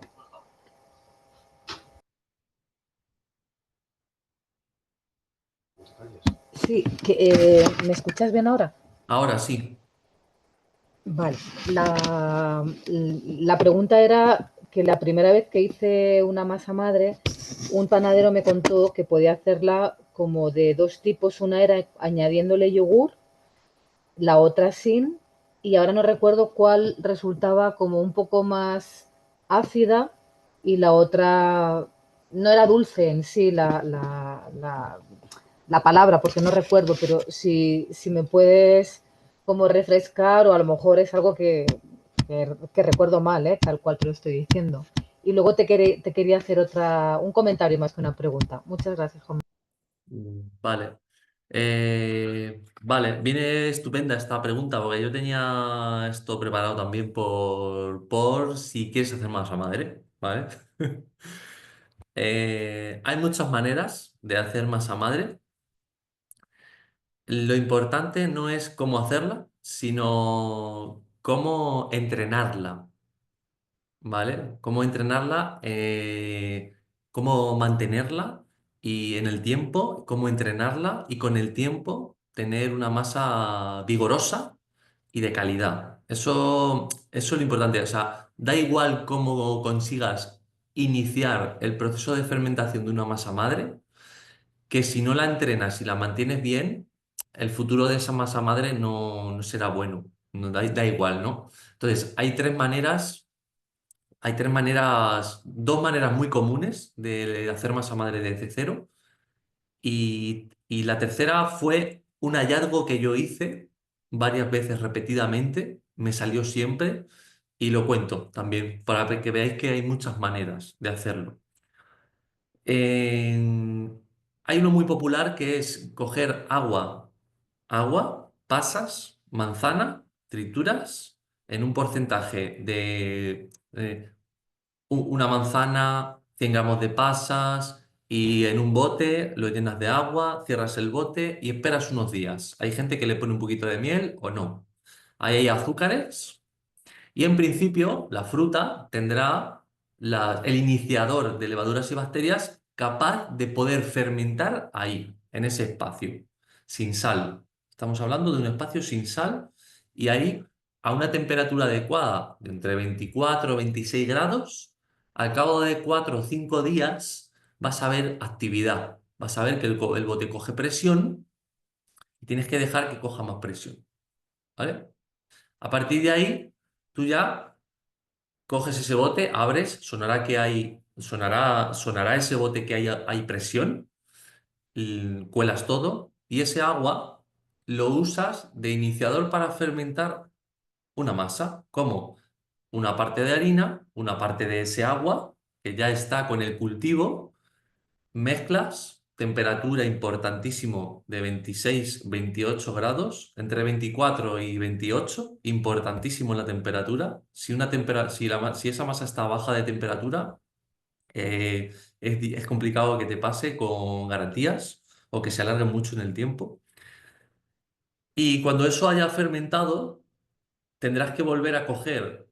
Sí, ¿me escuchas bien ahora? Ahora sí. Vale. La pregunta era que la primera vez que hice una masa madre, un panadero me contó que podía hacerla como de dos tipos. Una era añadiéndole yogur, la otra sin, y ahora no recuerdo cuál resultaba como un poco más ácida y la otra no era dulce en sí la palabra, porque no recuerdo, pero si me puedes como refrescar o a lo mejor es algo que recuerdo mal, tal cual te lo estoy diciendo. Y luego te quería hacer un comentario más que una pregunta. Muchas gracias, Juan. Vale. Vale, viene estupenda esta pregunta porque yo tenía esto preparado también por si quieres hacer masa madre, ¿vale? Hay muchas maneras de hacer masa madre. Lo importante no es cómo hacerla, sino cómo entrenarla, ¿vale? Cómo entrenarla, cómo mantenerla y en el tiempo, cómo entrenarla y con el tiempo tener una masa vigorosa y de calidad. Eso es lo importante. O sea, da igual cómo consigas iniciar el proceso de fermentación de una masa madre, que si no la entrenas y la mantienes bien, el futuro de esa masa madre no será bueno. No, da igual, ¿no? Entonces, hay dos maneras muy comunes de hacer masa madre desde cero. Y la tercera fue un hallazgo que yo hice varias veces repetidamente, me salió siempre y lo cuento también para que veáis que hay muchas maneras de hacerlo. En- Hay uno muy popular que es coger agua, pasas, manzana, trituras en un porcentaje de una manzana, 100 gramos de pasas y en un bote lo llenas de agua, cierras el bote y esperas unos días. Hay gente que le pone un poquito de miel o no. Ahí hay azúcares y en principio la fruta tendrá el iniciador de levaduras y bacterias capaz de poder fermentar ahí, en ese espacio, sin sal. Estamos hablando de un espacio sin sal y ahí a una temperatura adecuada de entre 24 y 26 grados, al cabo de 4 o 5 días vas a ver actividad. Vas a ver que el bote coge presión y tienes que dejar que coja más presión. ¿Vale? A partir de ahí, tú ya coges ese bote, abres, sonará ese bote que hay presión, y cuelas todo y ese agua lo usas de iniciador para fermentar una masa, como una parte de harina, una parte de ese agua que ya está con el cultivo, mezclas, temperatura importantísimo de 26-28 grados, entre 24 y 28, importantísimo la temperatura. Si esa masa está baja de temperatura, es complicado que te pase con garantías o que se alargue mucho en el tiempo. Y cuando eso haya fermentado, tendrás que volver a coger,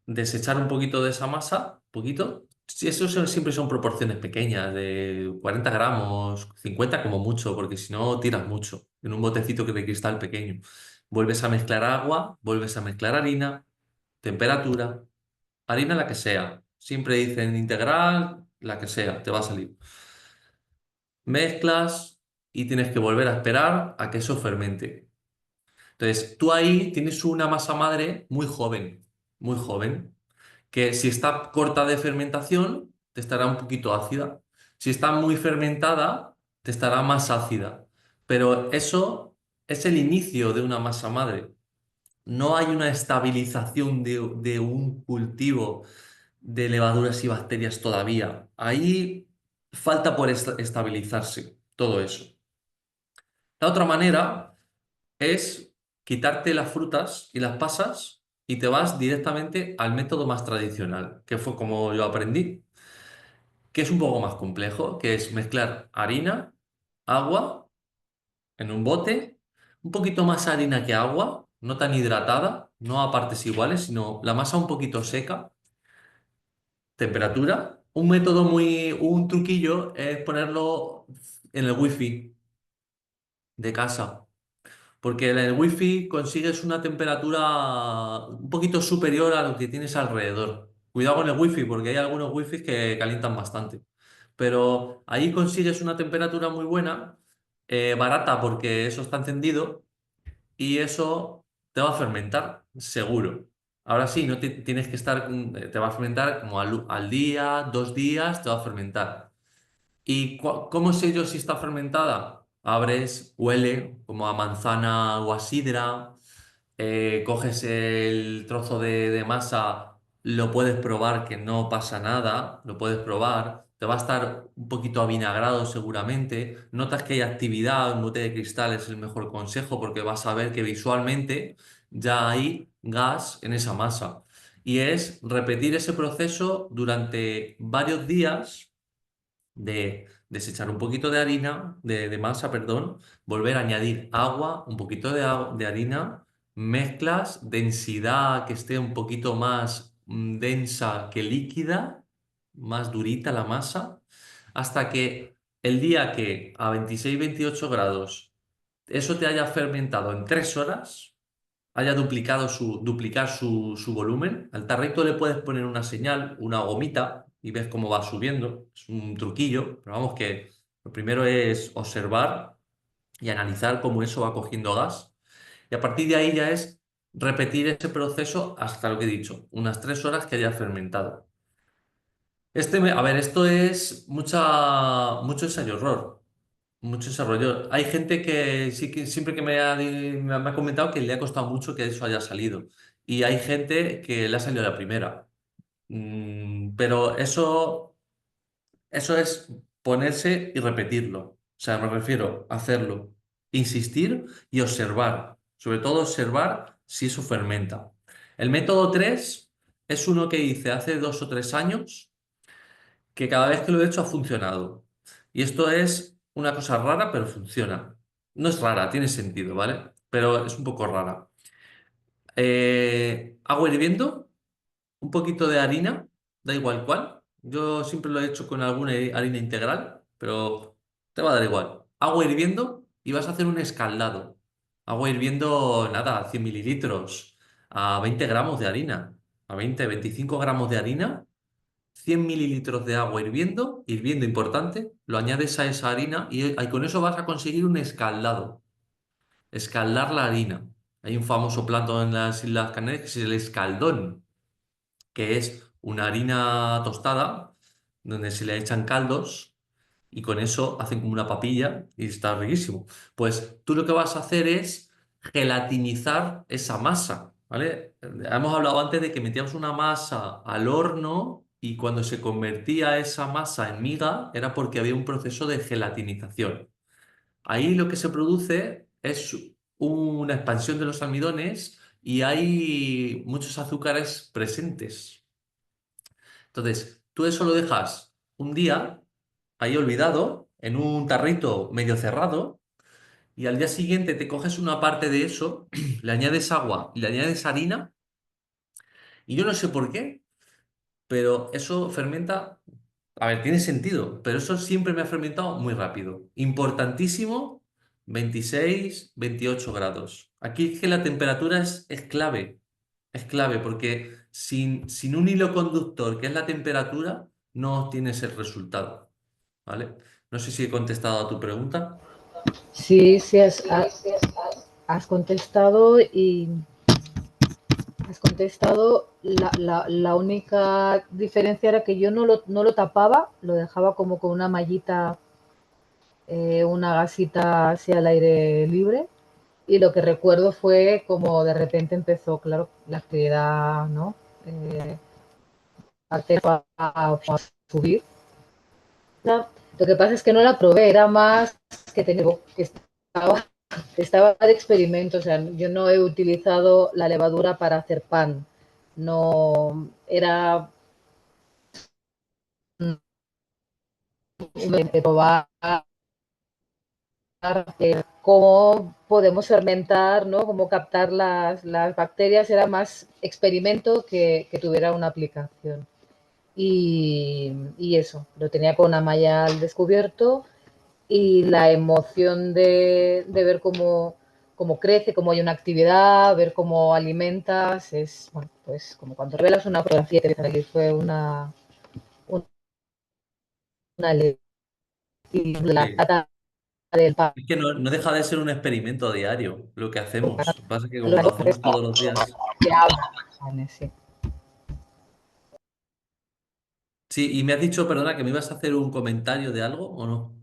desechar un poquito de esa masa, poquito. Sí, siempre son proporciones pequeñas, de 40 gramos, 50 como mucho, porque si no tiras mucho, en un botecito de cristal pequeño. Vuelves a mezclar agua, vuelves a mezclar harina, temperatura, harina la que sea. Siempre dicen integral, la que sea, te va a salir. Mezclas y tienes que volver a esperar a que eso fermente. Entonces, tú ahí tienes una masa madre muy joven, que si está corta de fermentación, te estará un poquito ácida. Si está muy fermentada, te estará más ácida. Pero eso es el inicio de una masa madre. No hay una estabilización de un cultivo de levaduras y bacterias todavía. Ahí falta por estabilizarse todo eso. La otra manera es quitarte las frutas y las pasas y te vas directamente al método más tradicional, que fue como yo aprendí, que es un poco más complejo, que es mezclar harina, agua en un bote, un poquito más harina que agua, no tan hidratada, no a partes iguales, sino la masa un poquito seca, temperatura. Un truquillo es ponerlo en el wifi de casa. Porque en el wifi consigues una temperatura un poquito superior a lo que tienes alrededor. Cuidado con el wifi, porque hay algunos wifis que calientan bastante. Pero ahí consigues una temperatura muy buena, barata porque eso está encendido y eso te va a fermentar, seguro. Ahora sí, no tienes que estar, te va a fermentar como al día, 2 días, te va a fermentar. ¿Y cómo sé yo si está fermentada? Abres, huele como a manzana o a sidra, coges el trozo de masa, lo puedes probar que no pasa nada, lo puedes probar, te va a estar un poquito avinagrado seguramente, notas que hay actividad, un bote de cristal es el mejor consejo porque vas a ver que visualmente ya hay gas en esa masa. Y es repetir ese proceso durante varios días de desechar un poquito de harina, de masa, perdón, volver a añadir agua, un poquito de harina, mezclas, densidad que esté un poquito más densa que líquida, más durita la masa, hasta que el día que a 26-28 grados eso te haya fermentado en 3 horas, haya duplicar su volumen. Al tarrito le puedes poner una señal, una gomita, y ves cómo va subiendo. Es un truquillo, pero vamos que lo primero es observar y analizar cómo eso va cogiendo gas. Y a partir de ahí ya es repetir ese proceso hasta lo que he dicho, unas 3 horas que haya fermentado. A ver, esto es mucho ensayo-error. Mucho desarrollo. Hay gente que sí que siempre que me ha comentado que le ha costado mucho que eso haya salido. Y hay gente que le ha salido a la primera. Pero eso es ponerse y repetirlo. O sea, me refiero a hacerlo, insistir y observar. Sobre todo observar si eso fermenta. El método 3 es uno que hice hace 2 o 3 años que cada vez que lo he hecho ha funcionado. Y esto es una cosa rara, pero funciona. No es rara, tiene sentido, ¿vale? Pero es un poco rara. Agua hirviendo, un poquito de harina, da igual cuál. Yo siempre lo he hecho con alguna harina integral, pero te va a dar igual. Agua hirviendo y vas a hacer un escaldado. Agua hirviendo, nada, 100 mililitros, a 20 gramos de harina, a 25 gramos de harina 100 mililitros de agua hirviendo, hirviendo importante, lo añades a esa harina y con eso vas a conseguir un escaldado. Escaldar la harina. Hay un famoso plato en las Islas Canarias que es el escaldón, que es una harina tostada donde se le echan caldos y con eso hacen como una papilla y está riquísimo. Pues tú lo que vas a hacer es gelatinizar esa masa, ¿vale? Hemos hablado antes de que metíamos una masa al horno y cuando se convertía esa masa en miga era porque había un proceso de gelatinización. Ahí lo que se produce es una expansión de los almidones y hay muchos azúcares presentes. Entonces, tú eso lo dejas un día ahí olvidado, en un tarrito medio cerrado, y al día siguiente te coges una parte de eso, le añades agua y le añades harina, y yo no sé por qué, pero eso fermenta. A ver, tiene sentido, pero eso siempre me ha fermentado muy rápido. Importantísimo, 26-28 grados. Aquí es que la temperatura es clave, porque sin un hilo conductor, que es la temperatura, no obtienes el resultado. ¿Vale? No sé si he contestado a tu pregunta. Sí, sí, has contestado y has contestado. La única diferencia era que yo no lo tapaba, lo dejaba como con una mallita, una gasita así al aire libre. Y lo que recuerdo fue como de repente empezó, claro, la actividad, ¿no? A subir. Lo que pasa es que no la probé, era más que estaba de experimento, o sea, yo no he utilizado la levadura para hacer pan, no era de probar cómo podemos fermentar, ¿no? Cómo captar las bacterias, era más experimento que tuviera una aplicación. Y eso, lo tenía con una malla al descubierto y la emoción de ver cómo crece, cómo hay una actividad, ver cómo alimentas, es, bueno, pues como cuando revelas una fotografía que te fue una la Sí. cata del pan. Es que no deja de ser un experimento diario lo que hacemos. Lo que pasa es que como lo hacemos todos los días. Sí. Sí, y me has dicho, perdona, que me ibas a hacer un comentario de algo o no.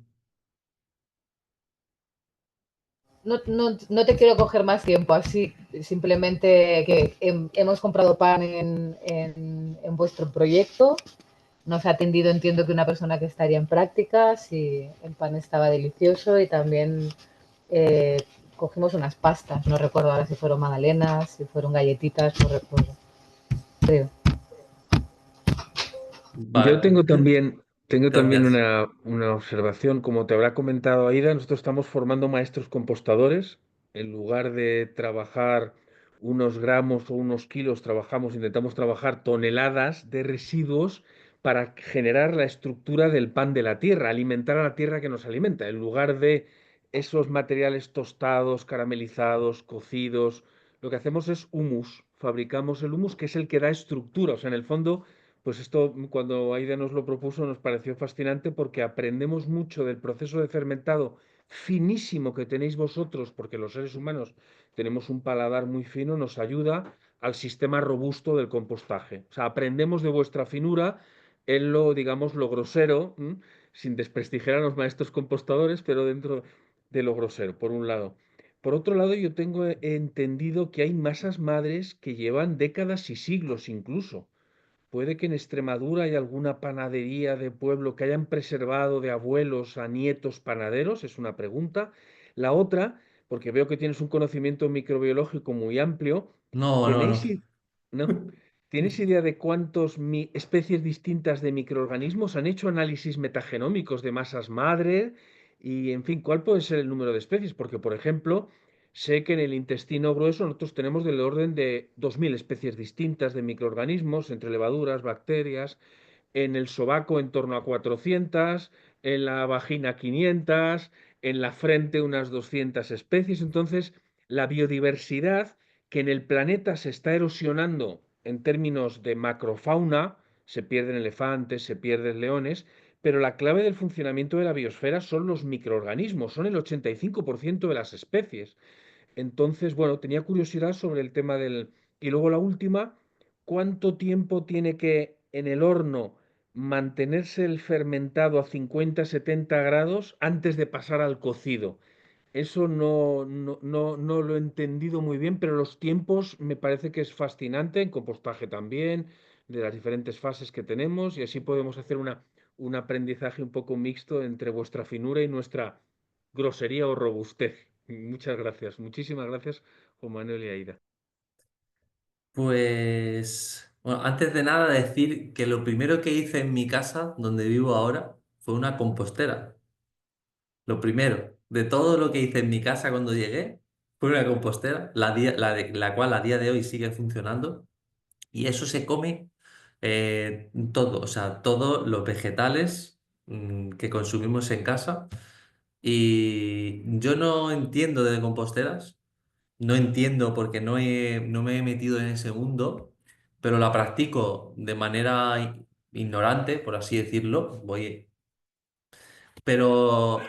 No te quiero coger más tiempo, así simplemente que hemos comprado pan en vuestro proyecto. Nos ha atendido, entiendo que una persona que estaría en prácticas y el pan estaba delicioso y también eh, cogimos unas pastas. No recuerdo ahora si fueron magdalenas, si fueron galletitas, no recuerdo. Creo. Yo Vale, tengo también gracias. una observación. Como te habrá comentado Aida, nosotros estamos formando maestros compostadores. En lugar de trabajar unos gramos o unos kilos, intentamos trabajar toneladas de residuos para generar la estructura del pan de la tierra, alimentar a la tierra que nos alimenta. En lugar de esos materiales tostados, caramelizados, cocidos, lo que hacemos es humus. Fabricamos el humus, que es el que da estructura. O sea, en el fondo, pues esto, cuando Aida nos lo propuso, nos pareció fascinante porque aprendemos mucho del proceso de fermentado finísimo que tenéis vosotros, porque los seres humanos tenemos un paladar muy fino, nos ayuda al sistema robusto del compostaje. O sea, aprendemos de vuestra finura en lo, digamos, lo grosero, sin desprestigiar a los maestros compostadores, pero dentro de lo grosero, por un lado. Por otro lado, yo tengo entendido que hay masas madres que llevan décadas y siglos incluso. Puede que en Extremadura haya alguna panadería de pueblo que hayan preservado de abuelos a nietos panaderos, es una pregunta. La otra, porque veo que tienes un conocimiento microbiológico muy amplio, No, no, ¿tenéis, no. ¿no? ¿Tienes idea de cuántas especies distintas de microorganismos han hecho análisis metagenómicos de masas madre? Y, en fin, ¿cuál puede ser el número de especies? Porque, por ejemplo, sé que en el intestino grueso nosotros tenemos del orden de 2000 especies distintas de microorganismos, entre levaduras, bacterias, en el sobaco en torno a 400, en la vagina 500, en la frente unas 200 especies. Entonces, la biodiversidad que en el planeta se está erosionando en términos de macrofauna, se pierden elefantes, se pierden leones, pero la clave del funcionamiento de la biosfera son los microorganismos, son el 85% de las especies. Entonces, bueno, tenía curiosidad sobre el tema del... Y luego la última, ¿cuánto tiempo tiene que en el horno mantenerse el fermentado a 50-70 grados antes de pasar al cocido? Eso no lo he entendido muy bien, pero los tiempos me parece que es fascinante, en compostaje también, de las diferentes fases que tenemos, y así podemos hacer un aprendizaje un poco mixto entre vuestra finura y nuestra grosería o robustez. Muchas gracias, muchísimas gracias, Juan Manuel y Aida. Pues, bueno, antes de nada decir que lo primero que hice en mi casa, donde vivo ahora, fue una compostera. Lo primero, de todo lo que hice en mi casa cuando llegué, fue una compostera, la cual a día de hoy sigue funcionando. Y eso se come todo, o sea, todos los vegetales que consumimos en casa. Y yo no entiendo de composteras, no entiendo porque no me he metido en ese mundo, pero la practico de manera ignorante, por así decirlo. Pero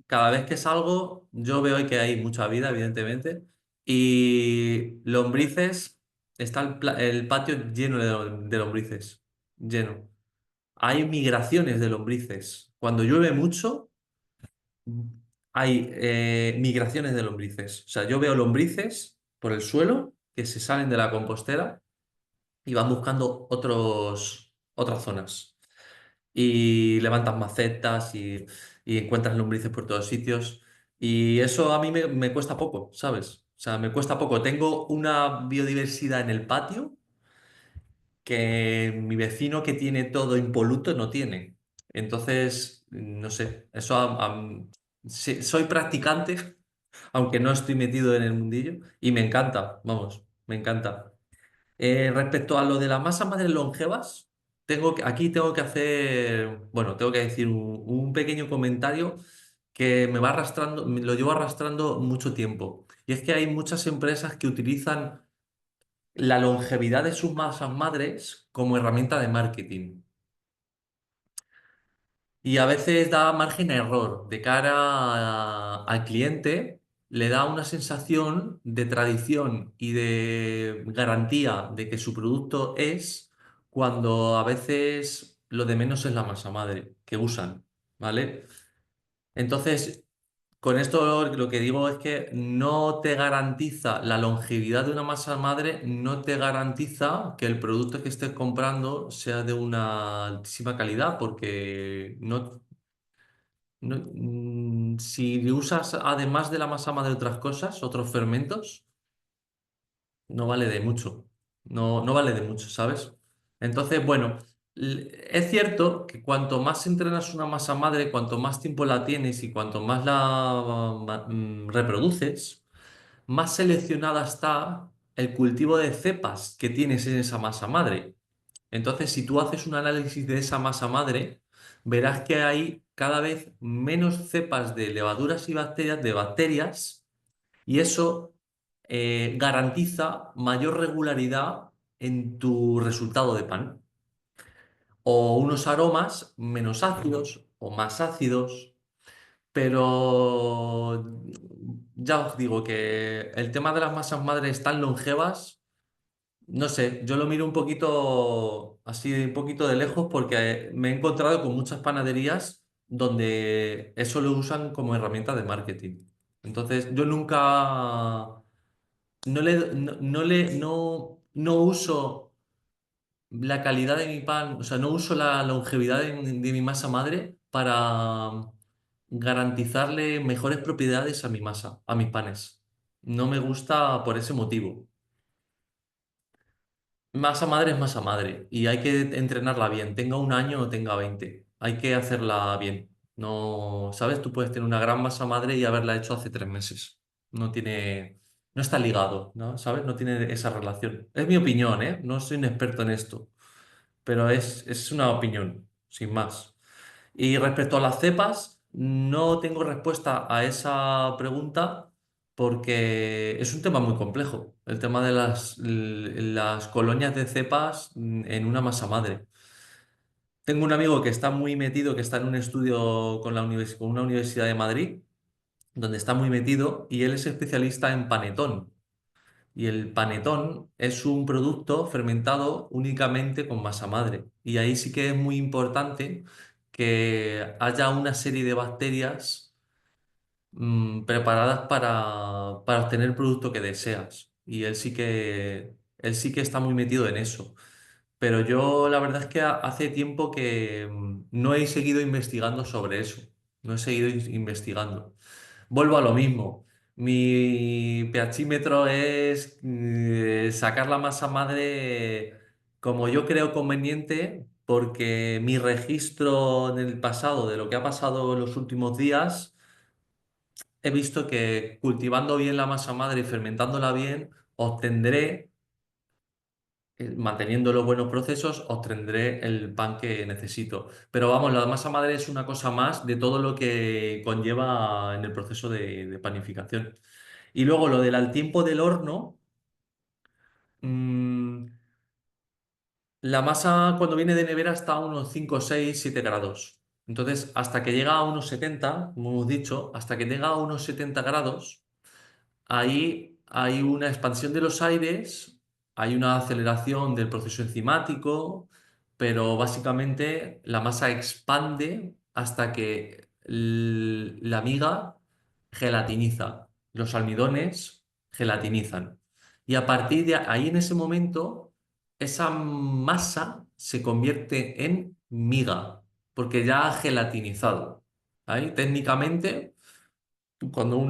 cada vez que salgo, yo veo que hay mucha vida, evidentemente, y lombrices, está el patio lleno de lombrices, lleno. Hay migraciones de lombrices. Cuando llueve mucho, hay migraciones de lombrices. O sea, yo veo lombrices por el suelo que se salen de la compostera y van buscando otras zonas. y levantas macetas y encuentras lombrices por todos sitios. Y eso a mí me cuesta poco, ¿sabes? O sea, me cuesta poco. Tengo una biodiversidad en el patio que mi vecino que tiene todo impoluto no tiene. Entonces, no sé, eso sí, soy practicante, aunque no estoy metido en el mundillo, y me encanta, vamos, me encanta. Respecto a lo de las masas madres longevas, aquí tengo que hacer, bueno, tengo que decir un pequeño comentario que me va arrastrando, me lo llevo arrastrando mucho tiempo. Y es que hay muchas empresas que utilizan la longevidad de sus masas madres como herramienta de marketing. Y a veces da margen a error de cara al cliente, le da una sensación de tradición y de garantía de que su producto es, cuando a veces lo de menos es la masa madre que usan, ¿vale? Entonces, con esto lo que digo es que no te garantiza la longevidad de una masa madre, no te garantiza que el producto que estés comprando sea de una altísima calidad, porque si usas además de la masa madre otras cosas, otros fermentos, no vale de mucho. No vale de mucho, ¿sabes? Entonces, bueno, es cierto que cuanto más entrenas una masa madre, cuanto más tiempo la tienes y cuanto más reproduces, más seleccionada está el cultivo de cepas que tienes en esa masa madre. Entonces, si tú haces un análisis de esa masa madre, verás que hay cada vez menos cepas de levaduras y bacterias, y eso garantiza mayor regularidad en tu resultado de pan. O unos aromas menos ácidos o más ácidos, pero ya os digo que el tema de las masas madres tan longevas, no sé, yo lo miro un poquito así, un poquito de lejos, porque me he encontrado con muchas panaderías donde eso lo usan como herramienta de marketing. Entonces, yo nunca, no uso la calidad de mi pan, o sea, no uso la longevidad de mi masa madre para garantizarle mejores propiedades a mi masa, a mis panes. No me gusta por ese motivo. Masa madre es masa madre y hay que entrenarla bien, tenga un año o tenga 20. Hay que hacerla bien. No, ¿sabes? Tú puedes tener una gran masa madre y haberla hecho hace 3 meses. No está ligado, ¿no? ¿Sabes? No tiene esa relación. Es mi opinión, ¿eh? No soy un experto en esto, pero es una opinión, sin más. Y respecto a las cepas, no tengo respuesta a esa pregunta porque es un tema muy complejo, el tema de las colonias de cepas en una masa madre. Tengo un amigo que está muy metido, que está en un estudio con una universidad de Madrid, donde está muy metido, y él es especialista en panetón. Y el panetón es un producto fermentado únicamente con masa madre. Y ahí sí que es muy importante que haya una serie de bacterias preparadas para obtener el producto que deseas. Y él sí que está muy metido en eso. Pero yo la verdad es que hace tiempo que no he seguido investigando sobre eso. No he seguido investigando. Vuelvo a lo mismo. Mi pHímetro es sacar la masa madre como yo creo conveniente, porque mi registro en el pasado de lo que ha pasado en los últimos días, he visto que cultivando bien la masa madre y fermentándola bien, obtendré, manteniendo los buenos procesos, obtendré el pan que necesito. Pero vamos, la masa madre es una cosa más de todo lo que conlleva en el proceso de panificación. Y luego lo del al tiempo del horno, mm, la masa cuando viene de nevera está a unos 5, 6, 7 grados. Entonces, hasta que llega a unos 70, como hemos dicho, hasta que llega a unos 70 grados, ahí hay una expansión de los aires, hay una aceleración del proceso enzimático, pero básicamente la masa expande hasta que la miga gelatiniza, los almidones gelatinizan. Y a partir de ahí, en ese momento, esa masa se convierte en miga. porque ya ha gelatinizado. Ahí, técnicamente, cuando un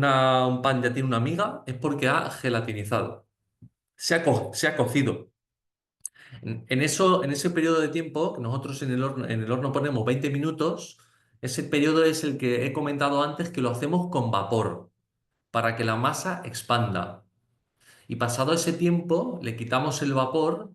pan ya tiene una miga, es porque ha gelatinizado. Se ha cocido. En ese periodo de tiempo, nosotros en el horno ponemos 20 minutos, ese periodo es el que he comentado antes que lo hacemos con vapor, para que la masa expanda. Y pasado ese tiempo, le quitamos el vapor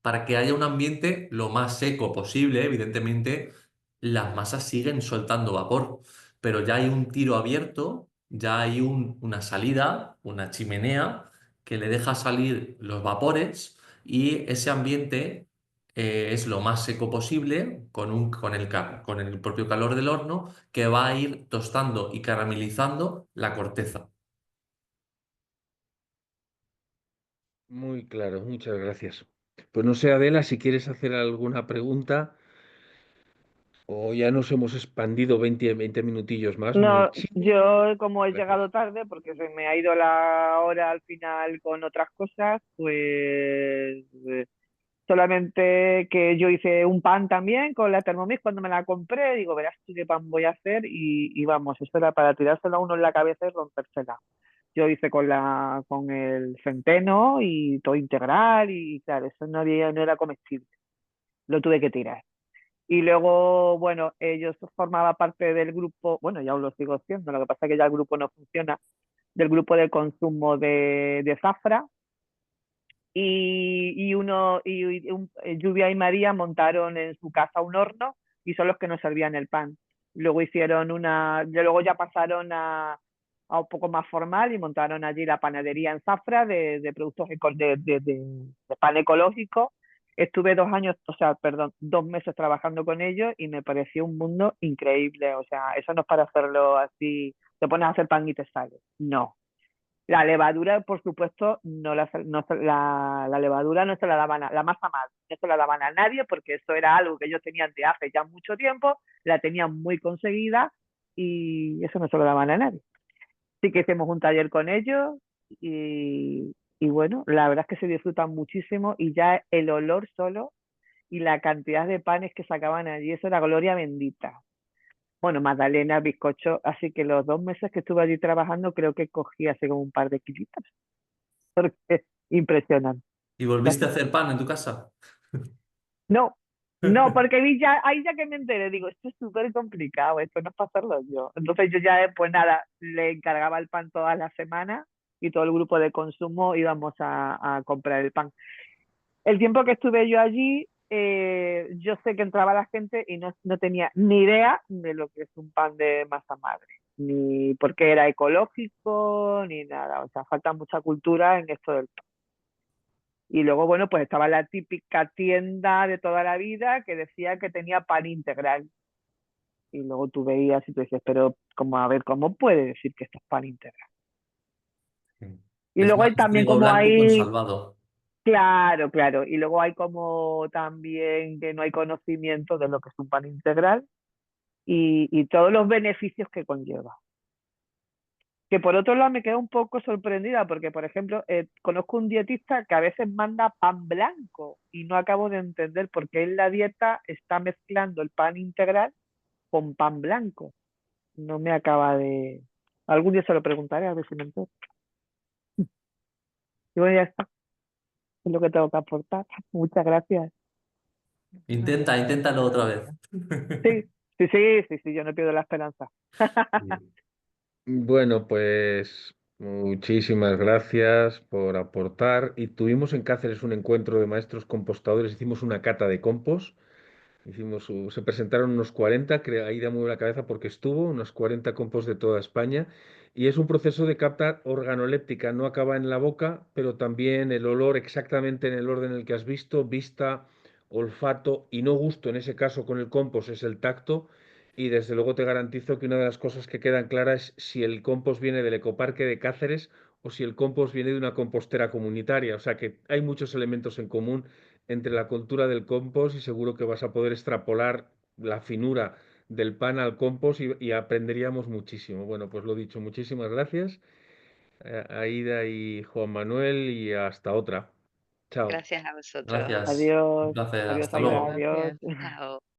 para que haya un ambiente lo más seco posible. Evidentemente, las masas siguen soltando vapor, pero ya hay un tiro abierto, ya hay una salida, una chimenea que le deja salir los vapores y ese ambiente es lo más seco posible con el propio calor del horno que va a ir tostando y caramelizando la corteza. Muy claro, muchas gracias. Pues no sé, Adela, si quieres hacer alguna pregunta o ya nos hemos expandido 20 minutillos más. No, Muchísimas yo como he gracias. llegado tarde porque se me ha ido la hora al final con otras cosas, pues solamente que yo hice un pan también con la Thermomix cuando me la compré, digo, verás tú qué pan voy a hacer y vamos, esto era para tirárselo a uno en la cabeza y rompérsela. Yo hice con el centeno y todo integral y claro, eso no era comestible, lo tuve que tirar. Y luego, bueno, ellos formaba parte del grupo, bueno, ya os lo sigo haciendo, lo que pasa es que ya el grupo no funciona, del grupo de consumo de Zafra. Lluvia y María montaron en su casa un horno y son los que nos servían el pan. Luego luego ya pasaron a un poco más formal y montaron allí la panadería en Zafra de productos de pan ecológico. Estuve 2 años, o sea, perdón, 2 meses trabajando con ellos y me pareció un mundo increíble. O sea, eso no es para hacerlo así, te pones a hacer pan y te sale. No. La levadura, por supuesto, la levadura no se la daban la masa madre, no se la daban a nadie porque eso era algo que ellos tenían de hace ya mucho tiempo, la tenían muy conseguida y eso no se lo daban a nadie. Sí que hicimos un taller con ellos y bueno, la verdad es que se disfrutan muchísimo y ya el olor solo y la cantidad de panes que sacaban allí, eso era gloria bendita. Bueno, magdalena, bizcocho, así que los 2 meses que estuve allí trabajando creo que cogí así como un par de kilitos, porque es impresionante. ¿Y volviste a hacer pan en tu casa? No, no, porque ahí ya que me enteré, digo, esto es súper complicado, esto no es para hacerlo yo. Entonces yo ya, pues nada, le encargaba el pan todas las semanas y todo el grupo de consumo íbamos a comprar el pan. El tiempo que estuve yo allí, yo sé que entraba la gente y no tenía ni idea de lo que es un pan de masa madre, ni porque era ecológico, ni nada. O sea, falta mucha cultura en esto del pan. Y luego, bueno, pues estaba la típica tienda de toda la vida que decía que tenía pan integral. Y luego tú veías y tú dices, pero como a ver, ¿cómo puede decir que esto es pan integral? Y Es luego más hay también trigo como blanco con hay. salvado. Claro, claro. Y luego hay como también que no hay conocimiento de lo que es un pan integral y todos los beneficios que conlleva. Que por otro lado me quedo un poco sorprendida porque, por ejemplo, conozco un dietista que a veces manda pan blanco y no acabo de entender por qué en la dieta está mezclando el pan integral con pan blanco. No me acaba de... Algún día se lo preguntaré a ver si me entero. Y bueno, ya está. Es lo que tengo que aportar. Muchas gracias. Inténtalo otra vez. Sí, sí, yo no pierdo la esperanza. Bien. Bueno, pues muchísimas gracias por aportar. Y tuvimos en Cáceres un encuentro de maestros compostadores, hicimos una cata de compost. Se presentaron unos 40, ahí da muy la cabeza porque estuvo, unos 40 compos de toda España. Y es un proceso de capta organoléptica, no acaba en la boca, pero también el olor exactamente en el orden en el que has visto, vista, olfato y no gusto, en ese caso con el compost es el tacto. Y desde luego te garantizo que una de las cosas que quedan claras es si el compost viene del Ecoparque de Cáceres o si el compost viene de una compostera comunitaria. O sea que hay muchos elementos en común entre la cultura del compost y seguro que vas a poder extrapolar la finura del pan al compost y aprenderíamos muchísimo. Bueno, pues lo dicho, muchísimas gracias, Aida y Juan Manuel, y hasta otra. Chao. Gracias a vosotros. Gracias. Un Adiós, placer. adiós, Hasta Aida, luego. adiós. Gracias. Chao.